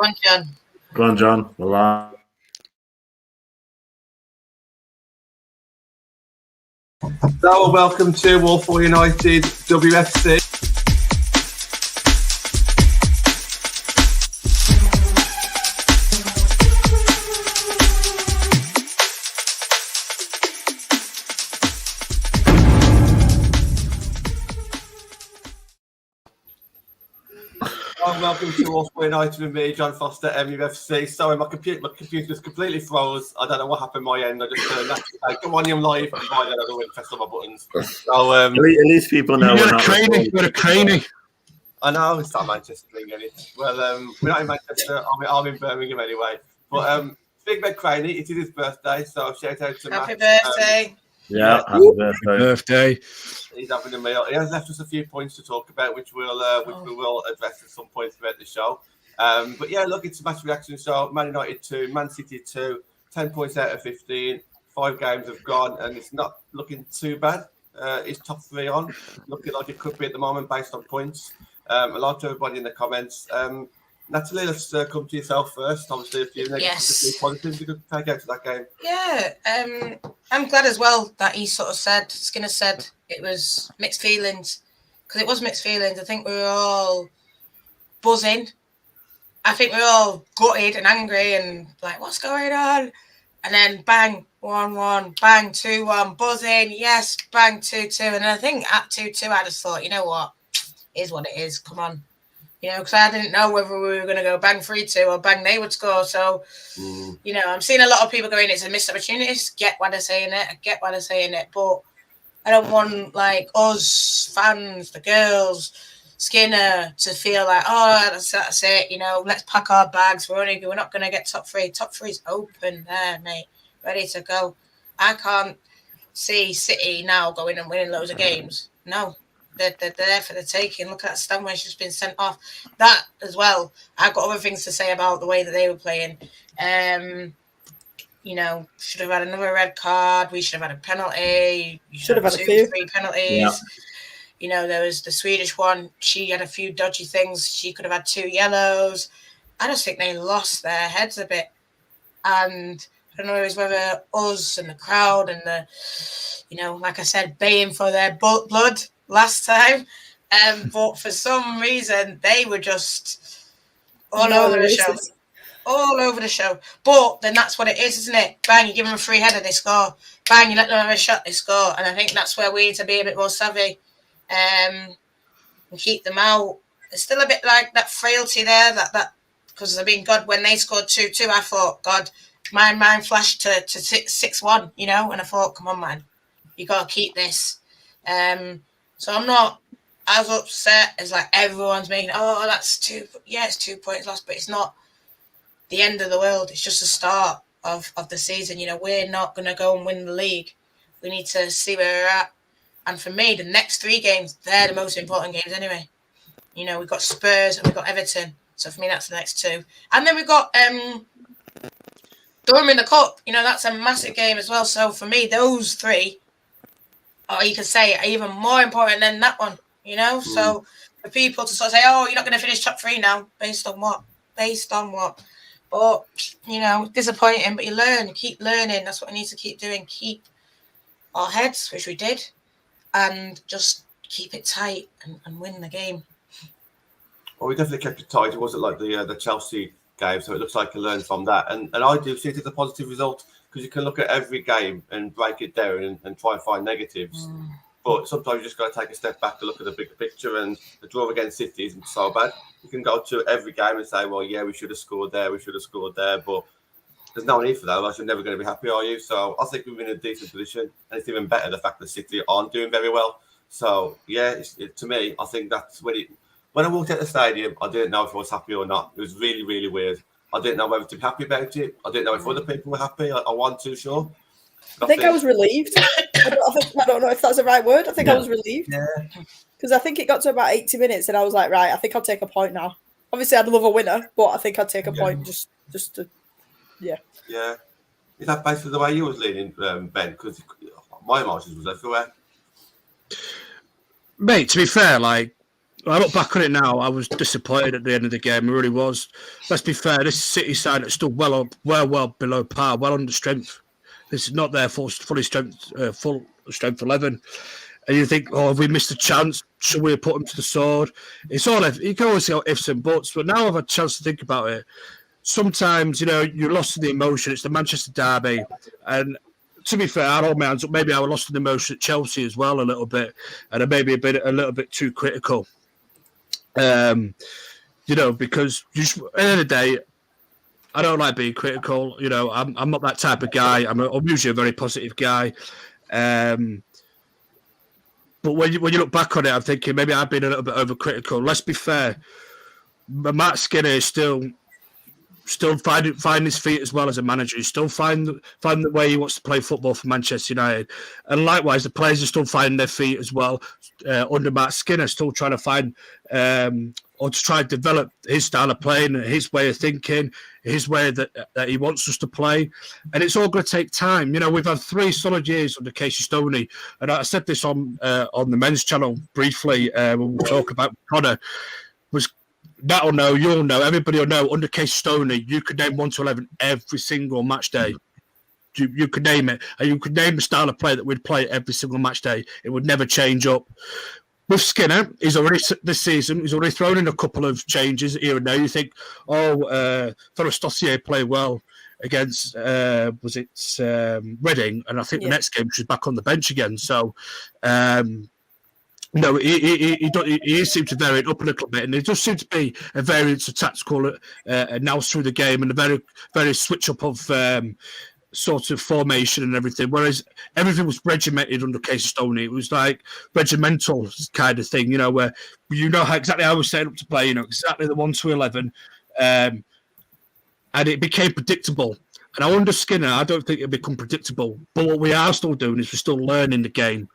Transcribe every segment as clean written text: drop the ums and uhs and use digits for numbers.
Go on, John. Go on, John. Hello. So, welcome to Walsall United WFC. Welcome to Walsall United with me, John Foster, MUFC. Sorry, my computer just completely froze. I don't know what happened on my end. I just turned that. Come on, I'm live. And by then, I don't really press all my buttons. So, at least people know we're not. You're a cranny. I know it's not Manchester thing, is. Well, we're not in Manchester. I'm in Birmingham anyway. But Big Ben Craney, it is his birthday, so shout out to Matt. Happy birthday. Yeah, happy birthday. He's having a meal. He has left us a few points to talk about, which we will address at some point throughout the show. But yeah, look, it's a match reaction show. Man United 2, Man City 2, 10 points out of 15. 5 games have gone, and it's not looking too bad. It's top 3 on, looking like it could be at the moment based on points. Hello to everybody in the comments. Natalie, let's come to yourself first. Obviously, a few negatives, a few positives you could take out to that game. Yeah, I'm glad as well that he sort of said, Skinner said it was mixed feelings, because it was mixed feelings. I think we were all buzzing. I think we were all gutted and angry and like, what's going on? And then bang, 1-1, bang, 2-1, buzzing, yes, bang, 2-2. And I think at 2-2, I just thought, you know what, it is what it is, come on. You know, because I didn't know whether we were going to go bang 3-2 or bang they would score. So, you know, I'm seeing a lot of people going, it's a missed opportunity. Get why they're saying it. I get why they're saying it. But I don't want, like, us fans, the girls, Skinner, to feel like, oh, that's it. You know, let's pack our bags. We're not going to get top 3. Top 3's open there, mate. Ready to go. I can't see City now going and winning loads of games. No. They're there for the taking. Look at that Stanway's just been sent off. That as well. I've got other things to say about the way that they were playing. You know, should have had another red card. We should have had a penalty. Should have had a few 3 penalties. Yeah. You know, there was the Swedish one. She had a few dodgy things. She could have had 2 yellows. I just think they lost their heads a bit. And I don't know it was whether us and the crowd and the, you know, like I said, baying for their blood last time, but for some reason they were just all over the show. But then that's what it is, isn't it? Bang, you give them a free header, they score. Bang, you let them have a shot, they score. And I think that's where we need to be a bit more savvy and keep them out. There's still a bit like that frailty there, that because I mean, God, when they scored 2-2, I thought, God, my mind flashed to 6-1, you know, and I thought, come on, man, you got to keep this. So I'm not as upset as like everyone's making. Oh, that's 2. Yeah, it's 2 points lost, but it's not the end of the world. It's just the start of the season. You know, we're not going to go and win the league. We need to see where we're at. And for me, the next 3 games, they're the most important games anyway. You know, we've got Spurs and we've got Everton. So for me, that's the next 2. And then we've got Durham in the Cup. You know, that's a massive game as well. So for me, those 3, or you could say, are even more important than that one, you know? So for people to sort of say, oh, you're not going to finish top 3 now. Based on what? But, you know, disappointing, but you learn. You keep learning. That's what we need to keep doing. Keep our heads, which we did, and just keep it tight and win the game. Well, we definitely kept it tight. It wasn't like the Chelsea game, so it looks like you learned from that. And I do see it as a positive result, because you can look at every game and break it down and try and find negatives. But sometimes you just got to take a step back to look at the bigger picture, and the draw against City isn't so bad. You can go to every game and say, well, yeah, we should have scored there, but there's no need for that, otherwise you're never going to be happy, are you? So I think we're in a decent position, and it's even better the fact that City aren't doing very well. So, yeah, to me, I think that's when I walked out the stadium, I didn't know if I was happy or not. It was really, really weird. I didn't know whether to be happy about it. I didn't know if other people were happy. I wasn't too sure. I think I was relieved. I don't know if that's the right word. I think I was relieved. Yeah. Because I think it got to about 80 minutes and I was like, right, I think I'll take a point now. Obviously, I'd love a winner, but I think I'd take a point just to, yeah. Yeah. Is that basically the way you was leaning, Ben? Because my emotions was everywhere. Mate, to be fair, like, I look back on it now. I was disappointed at the end of the game. I really was. Let's be fair. This City side is still well below par, well under strength. This is not their full strength 11. And you think, oh, have we missed a chance? Should we have put them to the sword? It's all you can always say ifs and buts, but now I've had a chance to think about it. Sometimes, you're lost in the emotion. It's the Manchester derby, and to be fair, I hold my hands up. Maybe I was lost in the emotion at Chelsea as well a little bit, and I may be a little bit too critical. Because at the end of the day, I don't like being critical. I'm not that type of guy. I'm usually a very positive guy. But when you look back on it, I'm thinking maybe I've been a little bit overcritical. Let's be fair. Matt Skinner is still finding his feet as well as a manager. He's still find the way he wants to play football for Manchester United. And likewise, the players are still finding their feet as well under Matt Skinner, still trying to find or to try and develop his style of playing, his way of thinking, his way that he wants us to play. And it's all going to take time. We've had 3 solid years under Casey Stoney. And I said this on the men's channel briefly when we talk about Connor. That'll know, you'll know, everybody will know. Under Casey Stoney, you could name 1 to 11 every single match day. You could name it, and you could name the style of play that we'd play every single match day. It would never change up. With Skinner, this season, he's already thrown in a couple of changes here and there. You think, Forrest Dossier played well against Reading, and I think the next game she's back on the bench again. So. No, he seemed to vary it up a little bit, and there does seem to be a variance of tactical now through the game, and a very switch up of sort of formation and everything. Whereas everything was regimented under Casey Stoney. It was like regimental kind of thing, where exactly how we set up to play, exactly the 1 to 11, and it became predictable. And under Skinner, I don't think it'll become predictable. But what we are still doing is we're still learning the game.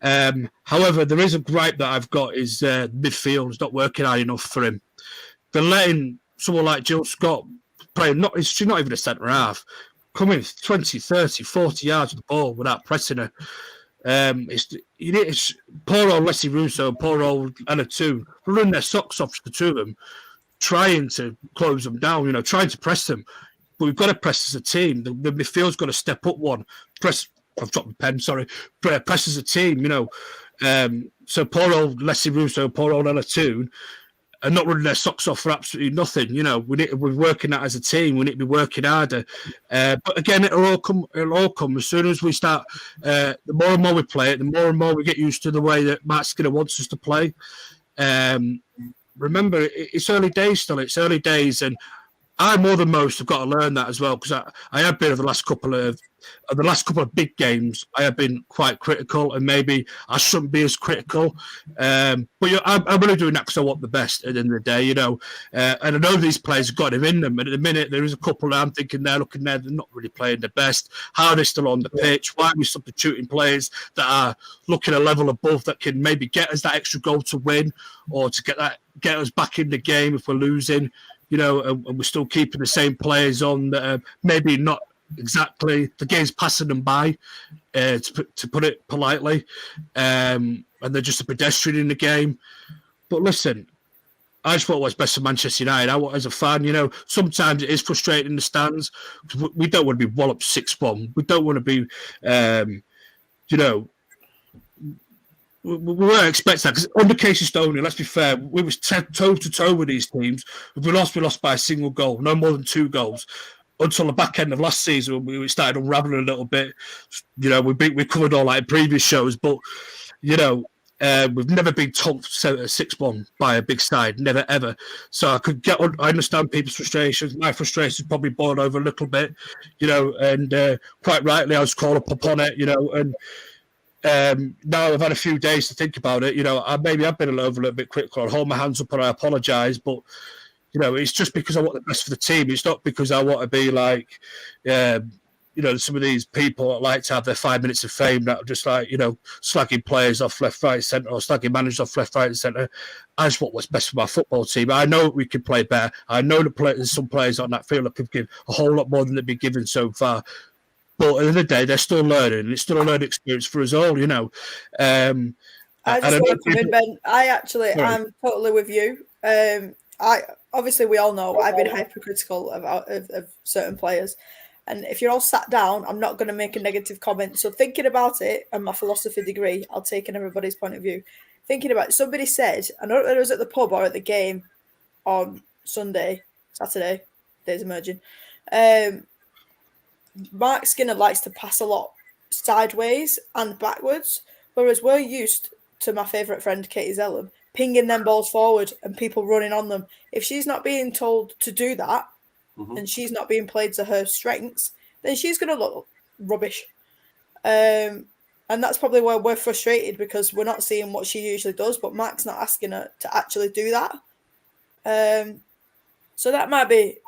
However, there is a gripe that I've got is midfield is not working high enough for him. They're letting someone like Jill Scott play, she's not even a centre half, come in 20, 30, 40 yards with the ball without pressing her. It's poor old Leslie Russo, poor old Anna Toon, running their socks off, the two of them, trying to close them down, trying to press them. But we've got to press as a team. The midfield's got to step up one. I've dropped the pen, sorry. Press as a team, So poor old Leslie Russo, poor old Ella Toon are not running their socks off for absolutely nothing. We're working that as a team. We need to be working harder. But again, it'll all come as soon as we start. The more and more we play it, the more and more we get used to the way that Matt Skinner wants us to play. Remember, it's early days still. It's early days, and I more than most have got to learn that as well, because I have been over the last couple of big games. I have been quite critical, and maybe I shouldn't be as critical. But I'm really doing that because I want the best at the end of the day, And I know these players have got him in them. And at the minute, there is a couple that I'm thinking they're not really playing the best. How are they still on the pitch? Why are we substituting players that are looking a level above that can maybe get us that extra goal to win, or to get us back in the game if we're losing? And we're still keeping the same players on that are maybe not exactly, the game's passing them by, to put it politely, and they're just a pedestrian in the game. But listen, I just want what's best for Manchester United. I want, as a fan, sometimes it is frustrating in the stands. We don't want to be walloped 6-1. We don't want to be, we weren't expecting that, because under Casey Stoney, let's be fair, we was toe to toe with these teams. If we lost by a single goal, no more than 2 goals. Until the back end of last season, we started unraveling a little bit. We covered all that in previous shows, but we've never been told 6-1 by a big side, never ever. So I understand people's frustrations. My frustrations probably boiled over a little bit, and quite rightly I was called up on it, and. Now I've had a few days to think about it. Maybe I've been a little bit critical. I'll hold my hands up and I apologise, but it's just because I want the best for the team. It's not because I want to be like, some of these people that like to have their 5 minutes of fame that are just like, slagging players off left, right, centre, or slagging managers off left, right, and centre. I just want what's best for my football team. I know we can play better. I know there's some players on that field that could give a whole lot more than they've been given so far. But at the end of the day, they're still learning. It's still a learning experience for us all, I just want to come in, Ben. I'm totally with you. Obviously we all know I've been hypercritical of certain players, and if you're all sat down, I'm not going to make a negative comment. So thinking about it and my philosophy degree, I'll take in everybody's point of view. Thinking about it, somebody said, I don't know if it was at the pub or at the game on Saturday, days emerging. Mark Skinner likes to pass a lot sideways and backwards, whereas we're used to my favourite friend Katie Zellum pinging them balls forward and people running on them. If she's not being told to do that and she's not being played to her strengths, then she's going to look rubbish. And that's probably where we're frustrated, because we're not seeing what she usually does, but Mark's not asking her to actually do that. So that might be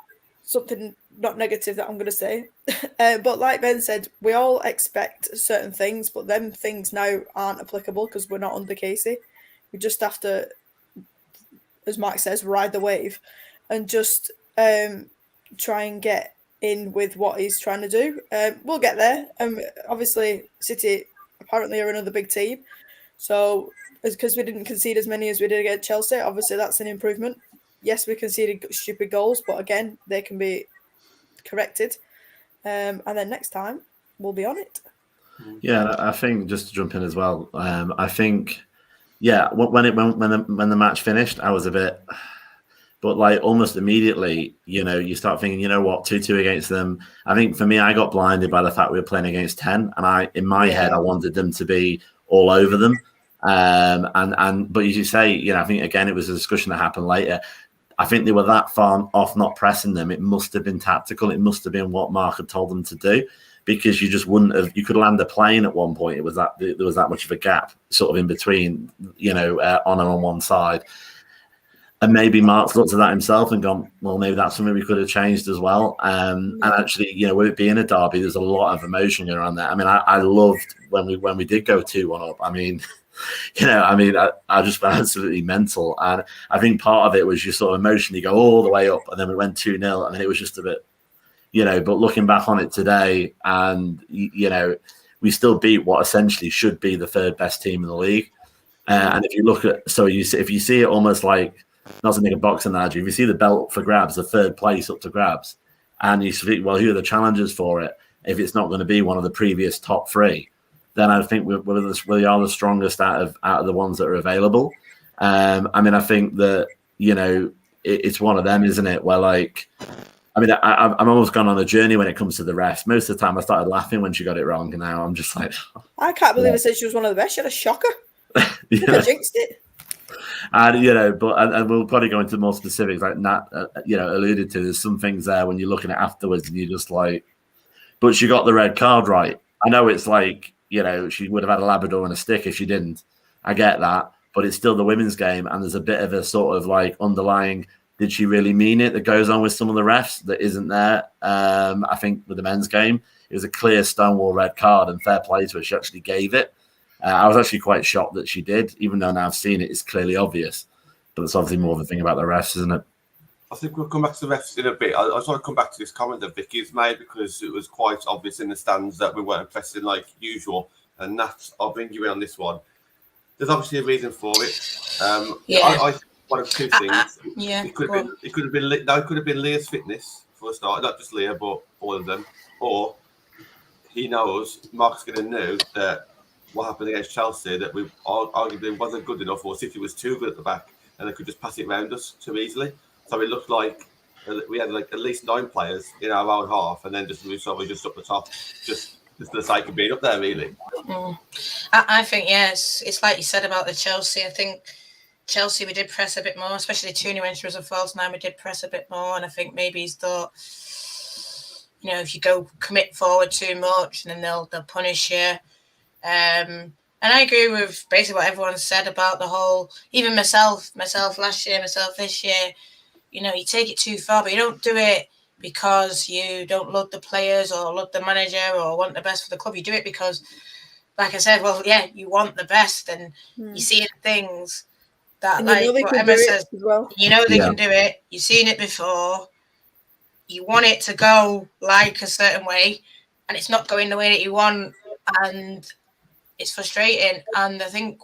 something not negative that I'm going to say. But like Ben said, we all expect certain things, but them things now aren't applicable because we're not under Casey. We just have to, as Mark says, ride the wave and just try and get in with what he's trying to do. We'll get there. Obviously, City apparently are another big team. So because we didn't concede as many as we did against Chelsea, obviously that's an improvement. Yes, we conceded stupid goals, but again, they can be corrected. And then next time, we'll be on it. Yeah, I think, just to jump in as well, I think, yeah, when the match finished, I was a bit, but like almost immediately, you start thinking, you know what, 2-2 against them. I think for me, I got blinded by the fact we were playing against 10, and in my head, I wanted them to be all over them. But as you say, I think again, it was a discussion that happened later. I think they were that far off not pressing them. It must have been tactical. It must have been what Mark had told them to do, because you just wouldn't have. You could land a plane at one point. There was that much of a gap, sort of in between, on and on one side. And maybe Mark's looked at that himself and gone, well, maybe that's something we could have changed as well. And actually, with it being a derby, there's a lot of emotion around that. I mean, I loved when we did go 2-1 up. I mean. I just went absolutely mental. And I think part of it was you sort of emotionally go all the way up, and then we went 2-0, and then it was just a bit, but looking back on it today, and, we still beat what essentially should be the third best team in the league. And if you look at, if you see it almost like, not to make a boxing analogy, if you see the belt for grabs, the third place up to grabs, and you think, well, who are the challengers for it? If it's not going to be one of the previous top three, then I think we are the strongest out of the ones that are available. I think that, it's one of them, isn't it? Where I'm almost gone on a journey when it comes to the refs. Most of the time I started laughing when she got it wrong, and now I'm just like... I can't believe I said she was one of the best. She had a shocker. I jinxed it. And, and we'll probably go into more specifics, like Nat, alluded to. There's some things there when you're looking at afterwards and you're just like... But she got the red card right. I know it's like... she would have had a Labrador and a stick if she didn't. I get that. But it's still the women's game, and there's a bit of a sort of like underlying, did she really mean it, that goes on with some of the refs that isn't there. I think with the men's game, it was a clear Stonewall red card, and fair play to her, she actually gave it. I was actually quite shocked that she did, even though now I've seen it, it's clearly obvious. But it's obviously more of a thing about the refs, isn't it? I think we'll come back to the refs in a bit. I just want to come back to this comment that Vicky's made, because it was quite obvious in the stands that we weren't pressing like usual. And Nat, I'll bring you in on this one. There's obviously a reason for it. I think one of two things. It could have been Leah's fitness for a start, not just Leah, but all of them. Or he knows, Mark's going to know that what happened against Chelsea, that we arguably wasn't good enough, or City was too good at the back, and they could just pass it around us too easily. So it looked like we had like at least 9 players in our own half, and then just up the top, just for the sake of being up there, really. I think, yes, it's like you said about the Chelsea. I think Chelsea, we did press a bit more, especially Tooney when she was a false 9, we did press a bit more. And I think maybe he's thought, if you go commit forward too much, then they'll punish you. And I agree with basically what everyone said about the whole, even myself last year, myself this year, you take it too far, but you don't do it because you don't love the players or love the manager or want the best for the club. You do it because, like I said, you want the best, and you see things that, and like what Emma says, well. They can do it. You've seen it before. You want it to go like a certain way, and it's not going the way that you want, and it's frustrating. And I think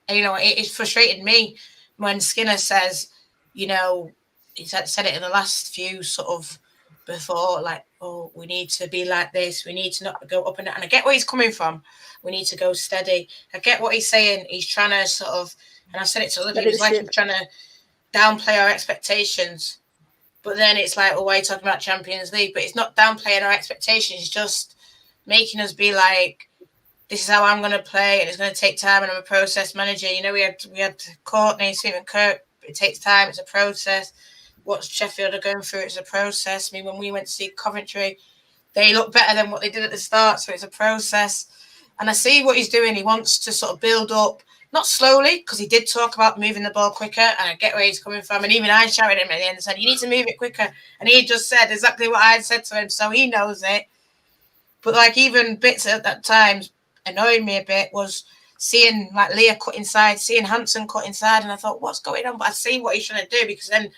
it frustrated me when Skinner says, he said it in the last few sort of before, like, oh, we need to be like this. We need to not go up and down. And I get where he's coming from. We need to go steady. I get what he's saying. He's trying to sort of, and I've said it to other people, it's like he's trying to downplay our expectations. But then it's like, well, why are you talking about Champions League? But it's not downplaying our expectations. It's just making us be like, this is how I'm going to play, and it's going to take time, and I'm a process manager. We had Courtney, Stephen Kirk. It takes time. It's a process. What Sheffield are going through, it's a process. I mean, when we went to see Coventry, they look better than what they did at the start, so it's a process. And I see what he's doing. He wants to sort of build up, not slowly, because he did talk about moving the ball quicker, and I get where he's coming from. And even I shouted at him at the end and said, you need to move it quicker. And he just said exactly what I had said to him, so he knows it. But, like, even bits at that times annoying me a bit was seeing, like, Leah cut inside, seeing Hansen cut inside, and I thought, what's going on? But I see what he's trying to do, because then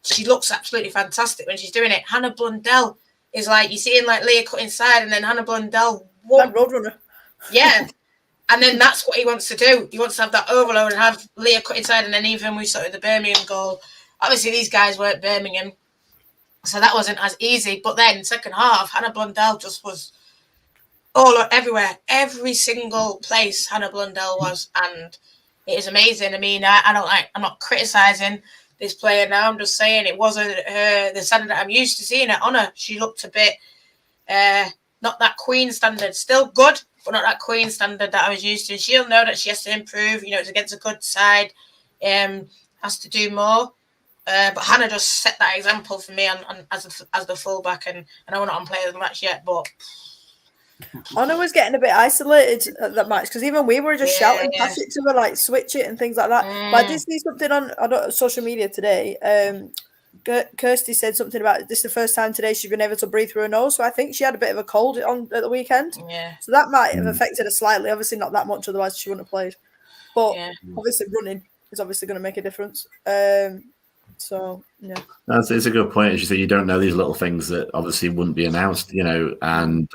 she looks absolutely fantastic when she's doing it. Hannah Blundell is like, you're seeing, like, Leah cut inside, and then Hannah Blundell... That Roadrunner. Yeah. And then that's what he wants to do. He wants to have that overload and have Leah cut inside. And then even we saw the Birmingham goal. Obviously, these guys weren't Birmingham, so that wasn't as easy. But then second half, Hannah Blundell just was everywhere. Every single place Hannah Blundell was. And it is amazing. I mean, I'm not criticising this player now. I'm just saying it wasn't the standard that I'm used to seeing it on her. She looked a bit not that Queen standard. Still good, but not that Queen standard that I was used to. She'll know that she has to improve. It's against a good side. Has to do more. But Hannah just set that example for me as the fullback, and I know we're not on player of the match yet, but Hannah was getting a bit isolated at that match, because even we were just shouting pass it to her, like switch it and things like that. But I did see something on social media today. Kirsty said something about this is the first time today she's been able to breathe through her nose, so I think she had a bit of a cold at the weekend. Yeah. So that might have affected her slightly. Obviously not that much, otherwise she wouldn't have played. But obviously running is obviously going to make a difference. So yeah, it's a good point. As you say, you don't know these little things that obviously wouldn't be announced, and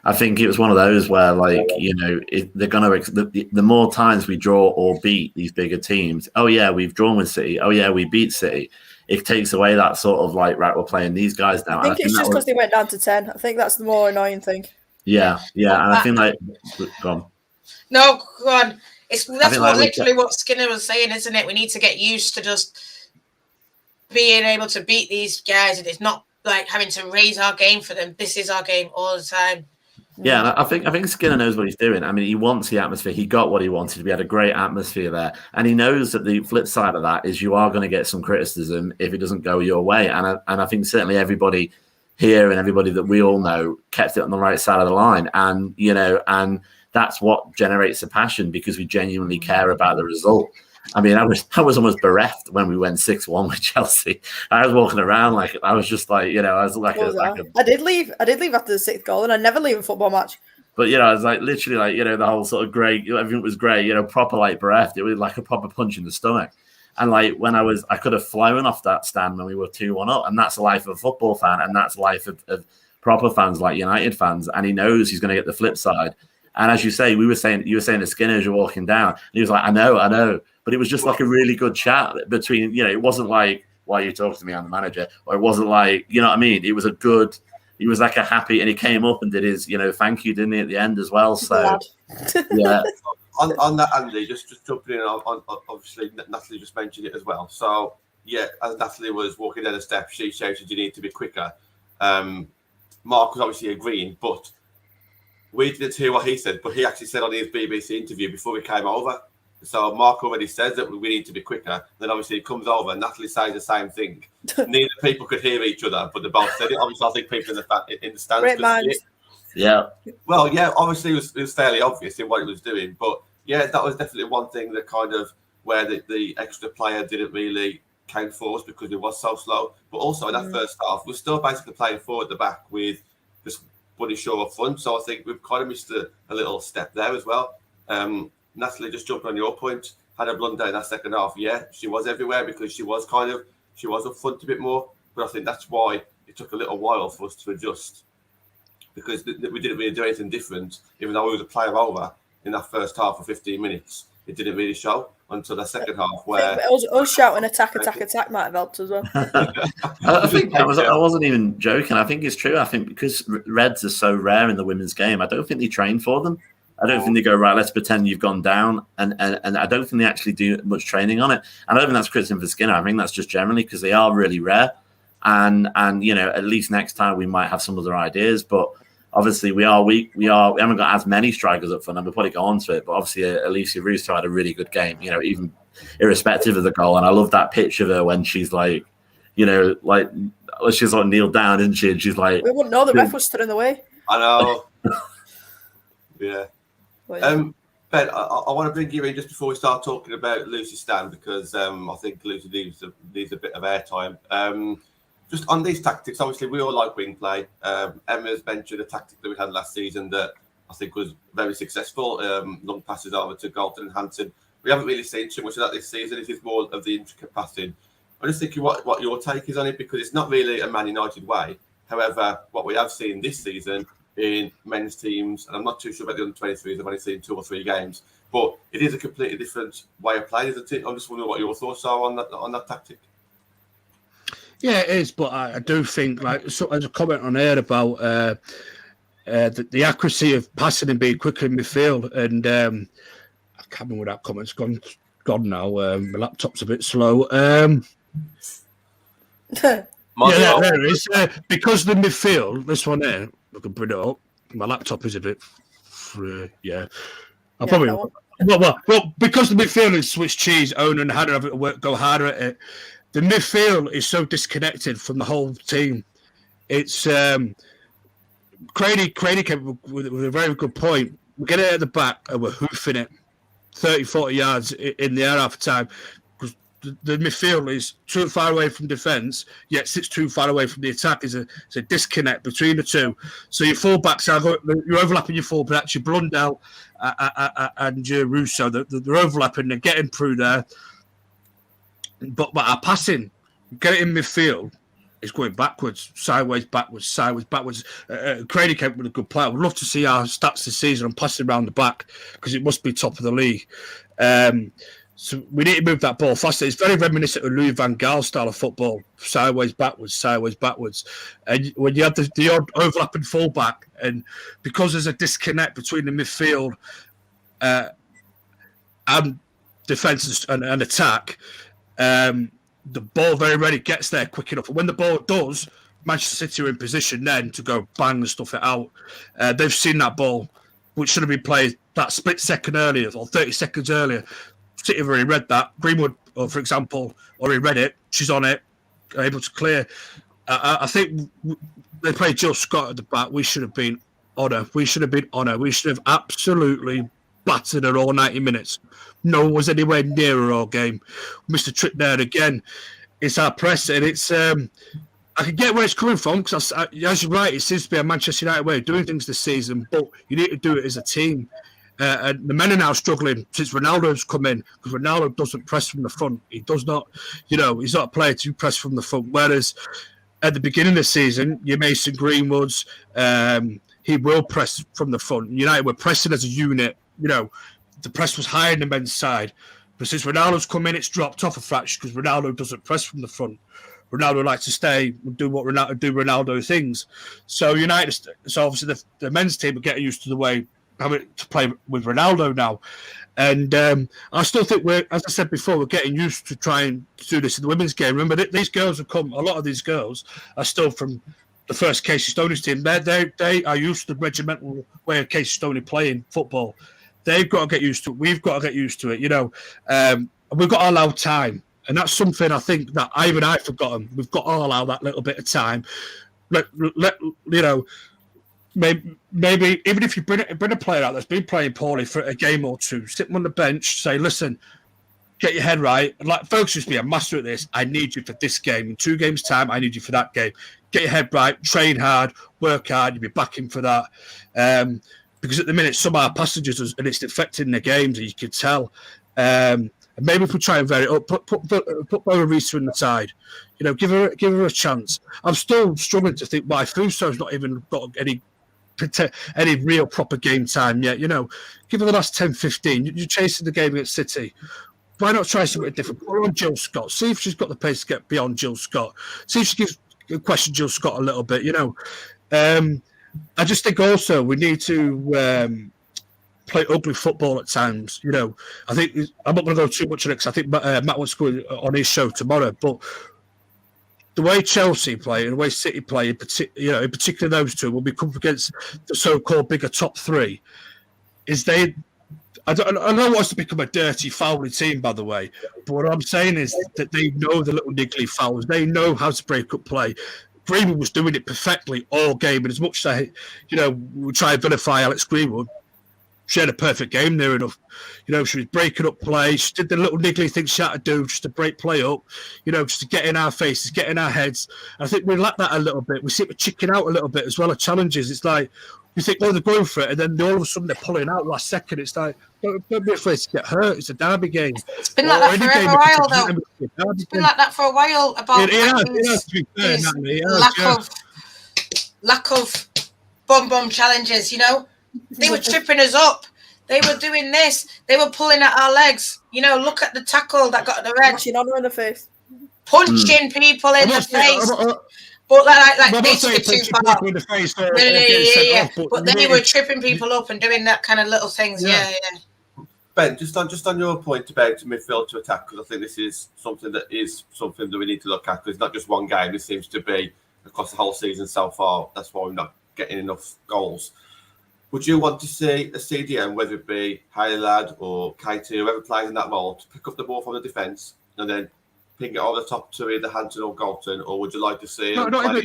I think it was one of those where, like, they're going to the more times we draw or beat these bigger teams. Oh yeah, we've drawn with City. Oh yeah, we beat City. It takes away that sort of like, right, we're playing these guys now. I think it's just because they went down to 10. I think that's the more annoying thing. Yeah, and I think like, go on. No, go on. That's literally what Skinner was saying, isn't it? We need to get used to just being able to beat these guys, and it's not like having to raise our game for them. This is our game all the time. Yeah, and I think Skinner knows what he's doing. I mean, he wants the atmosphere. He got what he wanted. We had a great atmosphere there. And he knows that the flip side of that is you are going to get some criticism if it doesn't go your way. And I think certainly everybody here and everybody that we all know kept it on the right side of the line. And, and that's what generates the passion, because we genuinely care about the result. I mean, I was almost bereft when we went 6-1 with Chelsea. I was walking around like, I was just like, I was like, I did leave after the 6th goal, and I never leave a football match. But I was like literally like, the whole sort of grey, everything was grey, proper like bereft. It was like a proper punch in the stomach. And like when I could have flown off that stand when we were 2-1 up, and that's the life of a football fan, and that's life of proper fans like United fans. And he knows he's going to get the flip side. And as you say, you were saying to Skinner as you're walking down, and he was like, I know. But it was just like a really good chat between, it wasn't like, why are you talking to me? I'm the manager. Or it wasn't like, you know what I mean? It was he was like a happy, and he came up and did his, thank you, didn't he, at the end as well? So, yeah. on that, Andy, just jumping in on obviously, Natalie just mentioned it as well. So, yeah, as Natalie was walking down the steps, she shouted, you need to be quicker. Mark was obviously agreeing, but we didn't hear what he said, but he actually said on his BBC interview before we came over. So Mark already says that we need to be quicker. Then obviously it comes over and Natalie says the same thing. Neither people could hear each other, but they both said it. Obviously, I think people in the stands Great could minds. see it. Yeah. Well, yeah, obviously it was fairly obvious in what he was doing. But yeah, that was definitely one thing that kind of where the extra player didn't really count for us because it was so slow. But also in that first half, we're still basically playing forward at the back with just Buddy Shaw up front. So I think we've kind of missed a little step there as well. Natalie, just jumping on your point, had a blunder in that second half. Yeah, she was everywhere because she was up front a bit more. But I think that's why it took a little while for us to adjust, because we didn't really do anything different, even though we was a player over. in that first half of 15 minutes, it didn't really show until the second half where us shouting attack might have helped as well. I think I wasn't even joking. I think it's true. I think because Reds are so rare in the women's game, I don't think they train for them. I don't think they go, right, let's pretend you've gone down. And I don't think they actually do much training on it. And I don't think that's criticism for Skinner. I think that's just generally because they are really rare. And at least next time we might have some other ideas. But obviously we are weak. We haven't got as many strikers up front, and we'll probably go on to it. But obviously Alicia Russo had a really good game, even irrespective of the goal. And I love that pitch of her when she's like, she's like kneeled down, isn't she? And she's like, we wouldn't know the ref was stood in the way. I know. Yeah. Ben, I want to bring you in just before we start talking about Lucy Stan, because I think Lucy needs a bit of airtime. Just on these tactics, obviously we all like wing play. Emma's mentioned a tactic that we had last season that I think was very successful. Long passes over to Galton and Hansen. We haven't really seen too much of that this season. It is more of the intricate passing. I'm just thinking what your take is on it, because it's not really a Man United way. However, what we have seen this season in men's teams, and I'm not too sure about the under 23s, I've only seen 2 or 3 games, but it is a completely different way of playing, isn't it? I'm just wondering what your thoughts are on that tactic. Yeah, it is, but I do think, as a comment on air about the accuracy of passing and being quicker in midfield, and I can't remember where that comment's gone now. My laptop's a bit slow. There it is. Because the midfield, this one here, I can bring it up. My laptop is a bit, I'll probably. Well, because the midfield is Swiss cheese, own and harder of it, go harder at it. The midfield is so disconnected from the whole team. It's Crady came with a very good point. We get it at the back and we're hoofing it 30, 40 yards in the air half time. The midfield is too far away from defence, yet sits too far away from the attack. There's a disconnect between the two. So your fullbacks you're overlapping your fullbacks, your Blundell and your Russo. They're overlapping, they're getting through there. But our passing, get it in midfield, is going backwards, sideways, backwards. Crady came with a good play. I would love to see our stats this season on passing around the back, because it must be top of the league. So we need to move that ball faster. It's very reminiscent of Louis van Gaal style of football, sideways, backwards. And when you have the odd overlapping fullback, and because there's a disconnect between the midfield and defence and attack, the ball very rarely gets there quick enough. And when the ball does, Manchester City are in position then to go bang and stuff it out. They've seen that ball, which should have been played that split second earlier or 30 seconds earlier. City have already read that. Greenwood, for example, already read it. She's on it, able to clear. I think they played Jill Scott at the back. We should have been on her. We should have absolutely battered her all 90 minutes. No one was anywhere near her all game. Mr. Trick there again. It's our press, and it's. I can get where it's coming from, because as you're right, it seems to be a Manchester United way of doing things this season, but you need to do it as a team. And the men are now struggling since Ronaldo's come in, because Ronaldo doesn't press from the front. He does not, he's not a player to press from the front. Whereas at the beginning of the season, your Mason Greenwoods, he will press from the front. United were pressing as a unit. The press was higher in the men's side. But since Ronaldo's come in, it's dropped off a fraction, because Ronaldo doesn't press from the front. Ronaldo likes to stay and do what Ronaldo things. So obviously the men's team are getting used to the way having to play with Ronaldo now. And I still think as I said before, we're getting used to trying to do this in the women's game. Remember, these girls a lot of these girls are still from the first Casey Stoney's team. They are used to the regimental way of Casey Stoney playing football. They've got to get used to it. We've got to get used to it, we've got to allow time. And that's something I think that I've forgotten. We've got to allow that little bit of time. Maybe even if you bring a player out that's been playing poorly for a game or two, sit them on the bench, say, listen, get your head right. And folks, just be a master at this. I need you for this game. In 2 games' time, I need you for that game. Get your head right, train hard, work hard. You'll be back in for that. Because at the minute, some of our passengers, and it's affecting their games, and you can tell. And maybe if we try and vary it up, put Boa Risa in the side. Give her a chance. I'm still struggling to think why Fuso's not even got any any real proper game time yet. You know, give her the last 10, 15. You're chasing the game against City. Why not try something different? Put her on Jill Scott. See if she's got the pace to get beyond Jill Scott. See if she gives question Jill Scott a little bit. You know, I just think also we need to play ugly football at times. You know, I think I'm not going to go too much on it because I think Matt wants to go on his show tomorrow. But the way Chelsea play and the way City play, in particular those two, when we come up against the so-called bigger top three, is they. I don't want us to become a dirty, fouling team, by the way. But what I'm saying is that they know the little niggly fouls. They know how to break up play. Greenwood was doing it perfectly all game. And as much as we try and vilify Alex Greenwood, she had a perfect game near enough. You know, she was breaking up play. She did the little niggly things she had to do just to break play up, just to get in our faces, get in our heads. I think we lack that a little bit. We seem to chicken out a little bit as well at challenges. It's like, you think, they're going for it, and then all of a sudden they're pulling out last second. It's like, don't be afraid to get hurt. It's a derby game. It's been like that for a while, though. It's been like that for a while about lack of bum challenges, They were tripping us up. They were doing this. They were pulling at our legs. Look at the tackle that got the red. Punching on her in the face. Punching people in the face. But like this is too far. But then you were tripping people up and doing that kind of little things. Yeah. Ben, just on your point about midfield to attack, because I think this is something that we need to look at. Because it's not just one game. This seems to be across the whole season so far. That's why we're not getting enough goals. Would you want to see a CDM, whether it be Hayley Ladd or Katie, whoever plays in that role, to pick up the ball from the defence and then ping it over the top to either Hampton or Galton, or would you like to see? You don't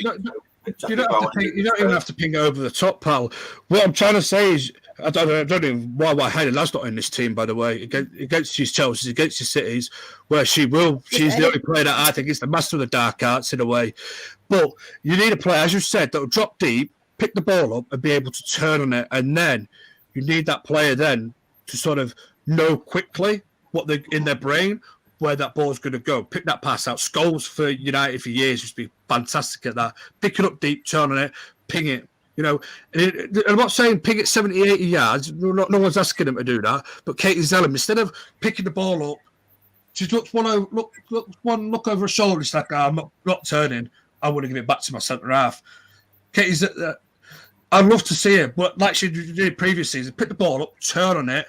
even have to ping it over the top, pal. What I'm trying to say is, I don't know why Hayley Ladd's not in this team, by the way, against his Chelsea, against his Cities, where she's the only player that I think is the master of the dark arts in a way. But you need a player, as you said, that will drop deep, pick the ball up and be able to turn on it, and then you need that player then to sort of know quickly what they in their brain where that ball's going to go. Pick that pass out. Scholes for United for years used to be fantastic at that. Pick it up deep, turn on it, ping it. I'm not saying ping it 70, 80 yards. No one's asking him to do that. But Katie Zellum, instead of picking the ball up, she looks look over her shoulder. It's like, I'm not turning. I want to give it back to my centre half. Katie's I'd love to see it, but like she did previous season, pick the ball up, turn on it,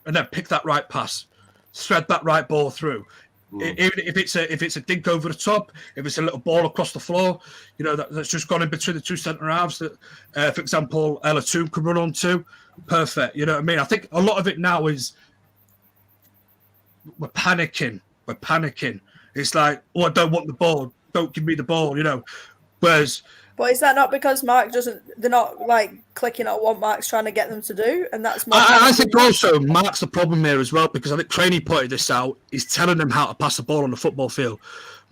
and then pick that right pass, thread that right ball through. Even if it's a dink over the top, if it's a little ball across the floor, that's just gone in between the two centre halves that, for example, Ella Toom can run onto. Perfect. You know what I mean? I think a lot of it now is we're panicking. It's like, I don't want the ball. Don't give me the ball. Whereas. But is that not because they're not like clicking on what Mark's trying to get them to do? And that's more. I think also Mark's the problem here as well, because I think Craney pointed this out. He's telling them how to pass the ball on the football field.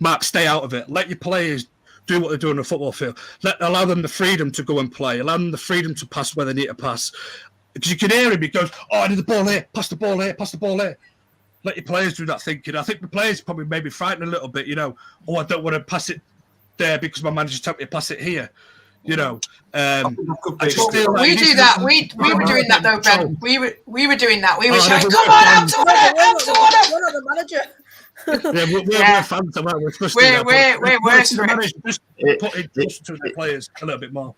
Mark, stay out of it. Let your players do what they do on the football field. Allow them the freedom to go and play. Allow them the freedom to pass where they need to pass. Because you can hear him, he goes, I need the ball here, pass the ball here, pass the ball here. Let your players do that thinking. I think the players probably maybe frightened a little bit, I don't want to pass it there because my manager told me to pass it here. We do that. We were doing that though, Ben. We were doing that. We were shouting, "Come on, out to order!" We're not the manager. We're fans. We're worse for it. Just put it close to the players a little bit more.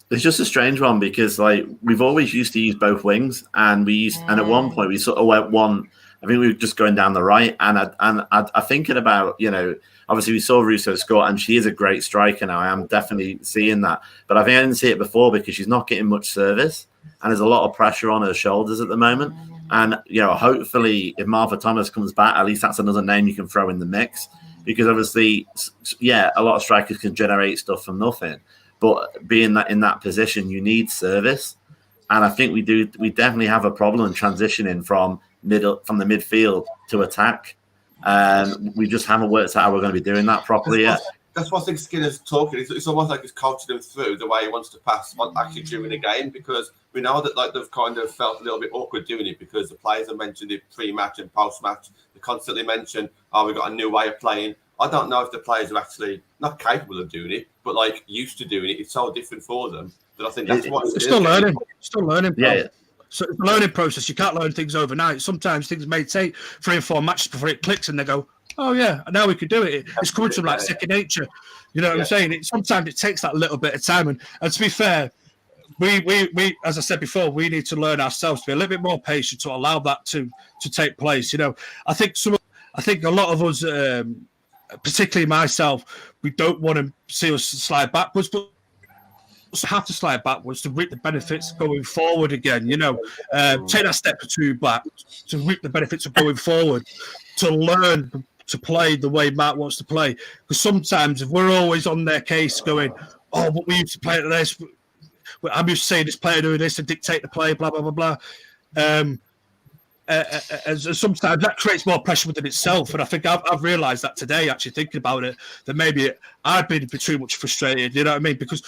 It's just a strange one because we've always used to use both wings, and and at one point we sort of went one. I think we were just going down the right, and I thinking about obviously we saw Russo score, and she is a great striker now. I am definitely seeing that, but I think I didn't see it before because she's not getting much service, and there's a lot of pressure on her shoulders at the moment. And hopefully, if Martha Thomas comes back, at least that's another name you can throw in the mix, because obviously, a lot of strikers can generate stuff from nothing, but being that in that position, you need service, and I think we definitely have a problem in transitioning from the midfield to attack. We just haven't worked out how we're going to be doing that properly yet. That's why I think Skinner's talking. It's almost like he's coaching them through the way he wants to pass actually during the game, because we know that they've kind of felt a little bit awkward doing it because the players have mentioned it pre-match and post-match. They constantly mention, we've got a new way of playing. I don't know if the players are actually not capable of doing it, but used to doing it. It's so different for them. But I think that's what it's still learning. Still learning. Yeah. So it's a learning process. You can't learn things overnight. Sometimes things may take 3 or 4 matches before it clicks, and they go, "Oh yeah, now we can do it." It's coming to like second nature. You know what I'm saying? Sometimes it takes that little bit of time. And to be fair, we as I said before, we need to learn ourselves to be a little bit more patient to allow that to take place. You know, I think a lot of us, particularly myself, we don't want to see us slide backwards, but have to slide backwards to reap the benefits going forward again. You know, take that step or two back to reap the benefits of going forward, to learn to play the way Mark wants to play. Because sometimes if we're always on their case going, "Oh, but we used to play at this," I'm used to saying this player doing this and dictate the play, blah blah blah blah. Sometimes that creates more pressure within itself, and I think I've realised that today, actually thinking about it, that maybe I've been too much frustrated. You know what I mean? Because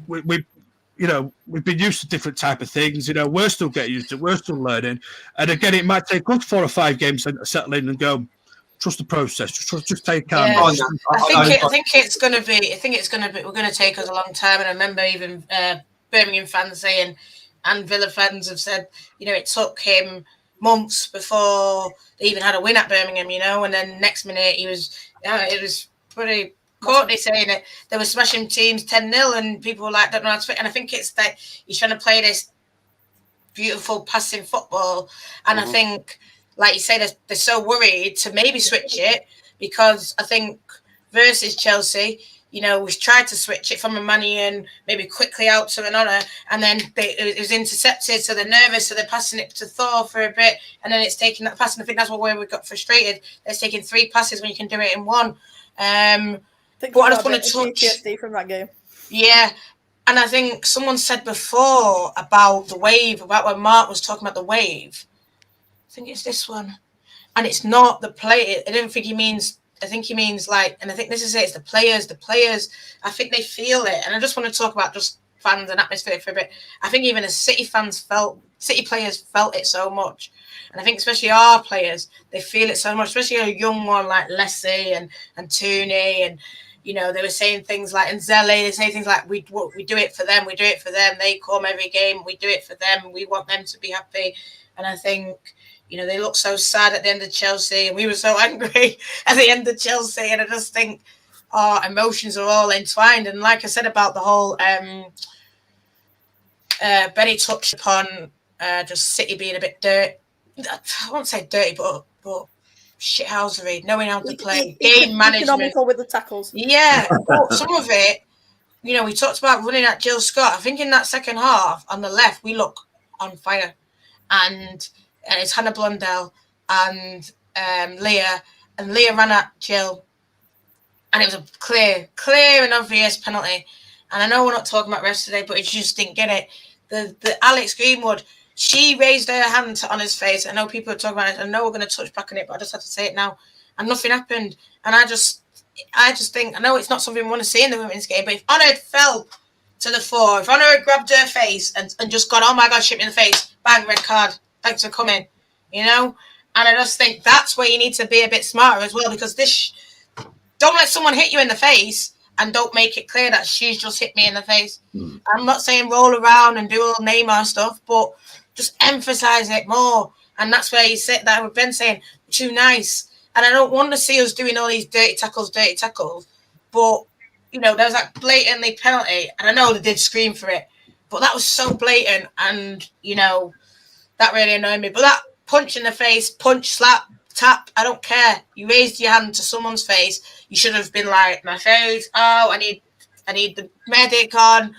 we've been used to different type of things. You know, we're still getting used to it. We're still learning, and again, it might take us 4 or 5 games to settle in and go. Trust the process. Just take calm. Yeah. I think it's going to be. We're going to take us a long time. And I remember even Birmingham fans saying, and Villa fans have said, you know, it took him months before they even had a win at Birmingham, you know, and then next minute it was pretty Courtney saying it. They were smashing teams 10-0 and people were like, don't know how to fit. And I think it's that he's trying to play this beautiful passing football. And I think, like you say, they're so worried to maybe switch it, because I think versus Chelsea, you know, we tried to switch it from a Manny and maybe quickly out to an Honor, and then it was intercepted, so they're nervous, so they're passing it to Thor for a bit, and then it's taking that pass, and I think that's where we got frustrated. They're taking 3 passes when you can do it in 1. I just want to touch PTSD from that game. Yeah, and I think someone said before about the wave, about when Mark was talking about the wave. I think it's this one, and it's not the play. I don't think he means. I think he means like, and I think this is it. It's the players. The players, I think they feel it. And I just want to talk about just fans and atmosphere for a bit. I think even as City players felt it so much. And I think especially our players, they feel it so much, especially a young one like Leslie and Tooney. And, you know, they were saying things like, and Zelle, they say things like, we do it for them. We do it for them. They come every game. We do it for them. We want them to be happy. And I think, you know, they looked so sad at the end of Chelsea, and we were so angry at the end of Chelsea. And I just think our emotions are all entwined. And like I said about the whole, Benny touched upon just City being a bit dirty. I won't say dirty, but shithousery, knowing how to play, game management. Economical with the tackles. Yeah, but some of it, you know, we talked about running at Jill Scott. I think in that second half on the left, we look on fire. And it's Hannah Blundell and Leah. And Leah ran at Jill. And it was a clear and obvious penalty. And I know we're not talking about refs today, but you just didn't get it. The Alex Greenwood, she raised her hand on his face. I know people are talking about it. I know we're going to touch back on it, but I just have to say it now. And nothing happened. And I just think, I know it's not something we want to see in the women's game, but if Honor had fell to the floor, if Honor had grabbed her face and just gone, oh my God, shit me in the face, bang, red card, thanks for coming, you know? And I just think that's where you need to be a bit smarter as well, because don't let someone hit you in the face and don't make it clear that she's just hit me in the face. I'm not saying roll around and do all Neymar stuff, but just emphasize it more. And that's where you sit there with Ben saying, too nice. And I don't want to see us doing all these dirty tackles. But, you know, there was that blatantly penalty. And I know they did scream for it. But that was so blatant. And, you know, that really annoyed me. But that punch in the face, punch, slap, tap, I don't care. You raised your hand to someone's face. You should have been like, my face, oh, I need the medic on.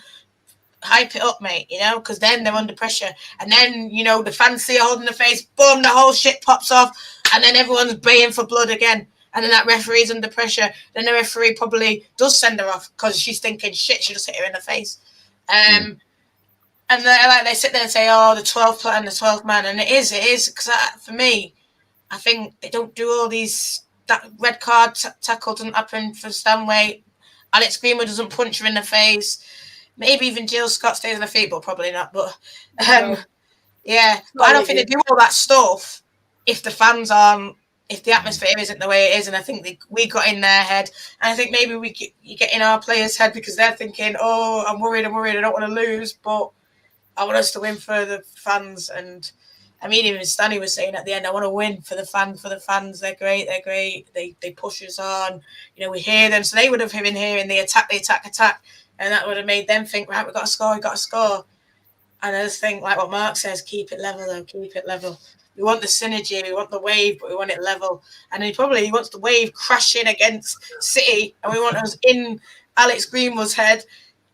Hype it up, mate, you know, because then they're under pressure. And then, you know, the fans see a hold in the face, boom, the whole shit pops off. And then everyone's baying for blood again. And then that referee's under pressure. Then the referee probably does send her off because she's thinking, shit, she just hit her in the face. And they sit there and say, oh, the 12th man, the 12th man. And it is, because for me, I think they don't do all these, that red card tackle doesn't happen for Stanway. Alex Greenwood doesn't punch her in the face. Maybe even Jill Scott stays on her feet, but probably not. But, yeah. But I don't think they do all that stuff if the fans aren't if the atmosphere isn't the way it is. And I think we got in their head, and I think maybe you get in our players' head because they're thinking, oh, I'm worried, I don't want to lose, but I want us to win for the fans. And I mean, even Stani was saying at the end, I want to win for the fans. They're great. They push us on. You know, we hear them. So they would have been hearing the attack. And that would have made them think, right, we've got to score. And I just think, like what Mark says, keep it level, though. Keep it level. We want the synergy. We want the wave, but we want it level. And he wants the wave crashing against City. And we want us in Alex Greenwood's head.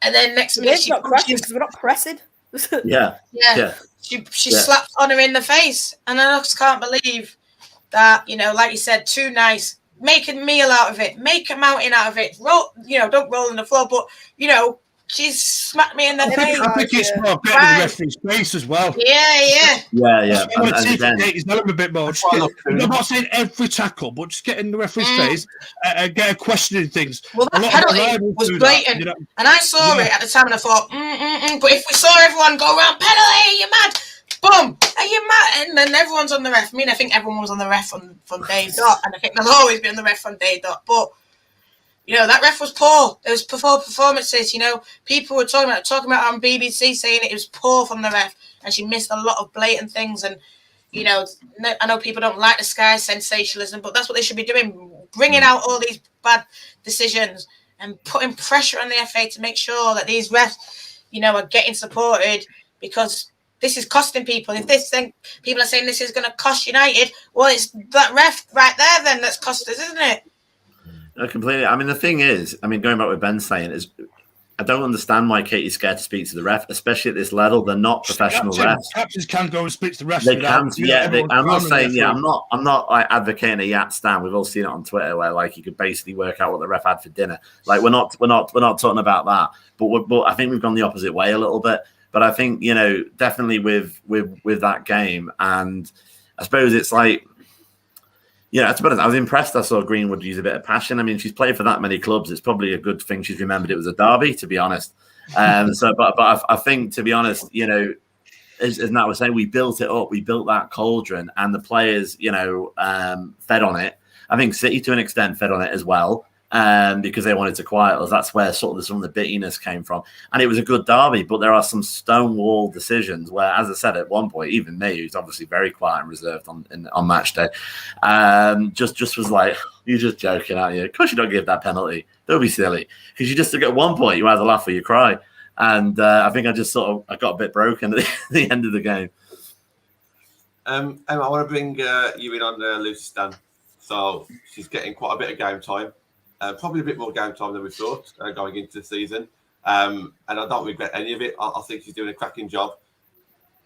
And then next minute, she's not crashing because we're not pressing. Yeah. She slapped on her in the face. And I just can't believe that, you know, like you said, too nice. Make a meal out of it. Make a mountain out of it. Roll, you know, don't roll on the floor, but, you know, she's smacked me in the face. I think it's more getting in the referee's face as well. Yeah. I want to see if he's a bit more. I'm not saying every tackle, but just get in the referee's face and get a questioning things. Well, that penalty was blatant. You know? And I saw it at the time and I thought, but if we saw everyone go around, penalty, you're mad. Boom, are you mad? And then everyone's on the ref. I mean, I think everyone was on the ref from day dot, and I think they'll always be on the ref from day dot. But you know, that ref was poor. There was poor performances. You know, people were talking about on BBC saying it was poor from the ref, and she missed a lot of blatant things. And you know, I know people don't like the Sky sensationalism, but that's what they should be doing: bringing out all these bad decisions and putting pressure on the FA to make sure that these refs, you know, are getting supported, because this is costing people. If this thing, people are saying this is going to cost United, well, it's that ref right there then that's cost us, isn't it? No, completely. I mean, the thing is, going back with Ben saying is, I don't understand why Katie's scared to speak to the ref, especially at this level. They're not professional refs. Captains can go and speak to the ref. They can. Yeah, I'm not saying. Yeah, I'm not like advocating a yacht stand. We've all seen it on Twitter where like you could basically work out what the ref had for dinner. Like we're not talking about that. But I think we've gone the opposite way a little bit. But I think, you know, definitely with that game, and I suppose it's like, you know, to be honest, I was impressed. I saw Greenwood use a bit of passion. I mean, she's played for that many clubs. It's probably a good thing she's remembered it was a derby, to be honest. But I think, to be honest, you know, as Nat was saying, we built it up. We built that cauldron, and the players, you know, fed on it. I think City, to an extent, fed on it as well. Because they wanted to quiet us. That's where sort of some of the bitterness came from. And it was a good derby, but there are some stonewall decisions where, as I said at one point, even me, who's obviously very quiet and reserved on match day, just was like, you're just joking, aren't you? Of course you don't give that penalty. Don't be silly. Because you just at one point, you either laugh or you cry. And I think I got a bit broken at the end of the game. Emma, I want to bring you in on Lucy Stan. So she's getting quite a bit of game time. Probably a bit more game time than we thought going into the season. And I don't regret any of it. I think she's doing a cracking job.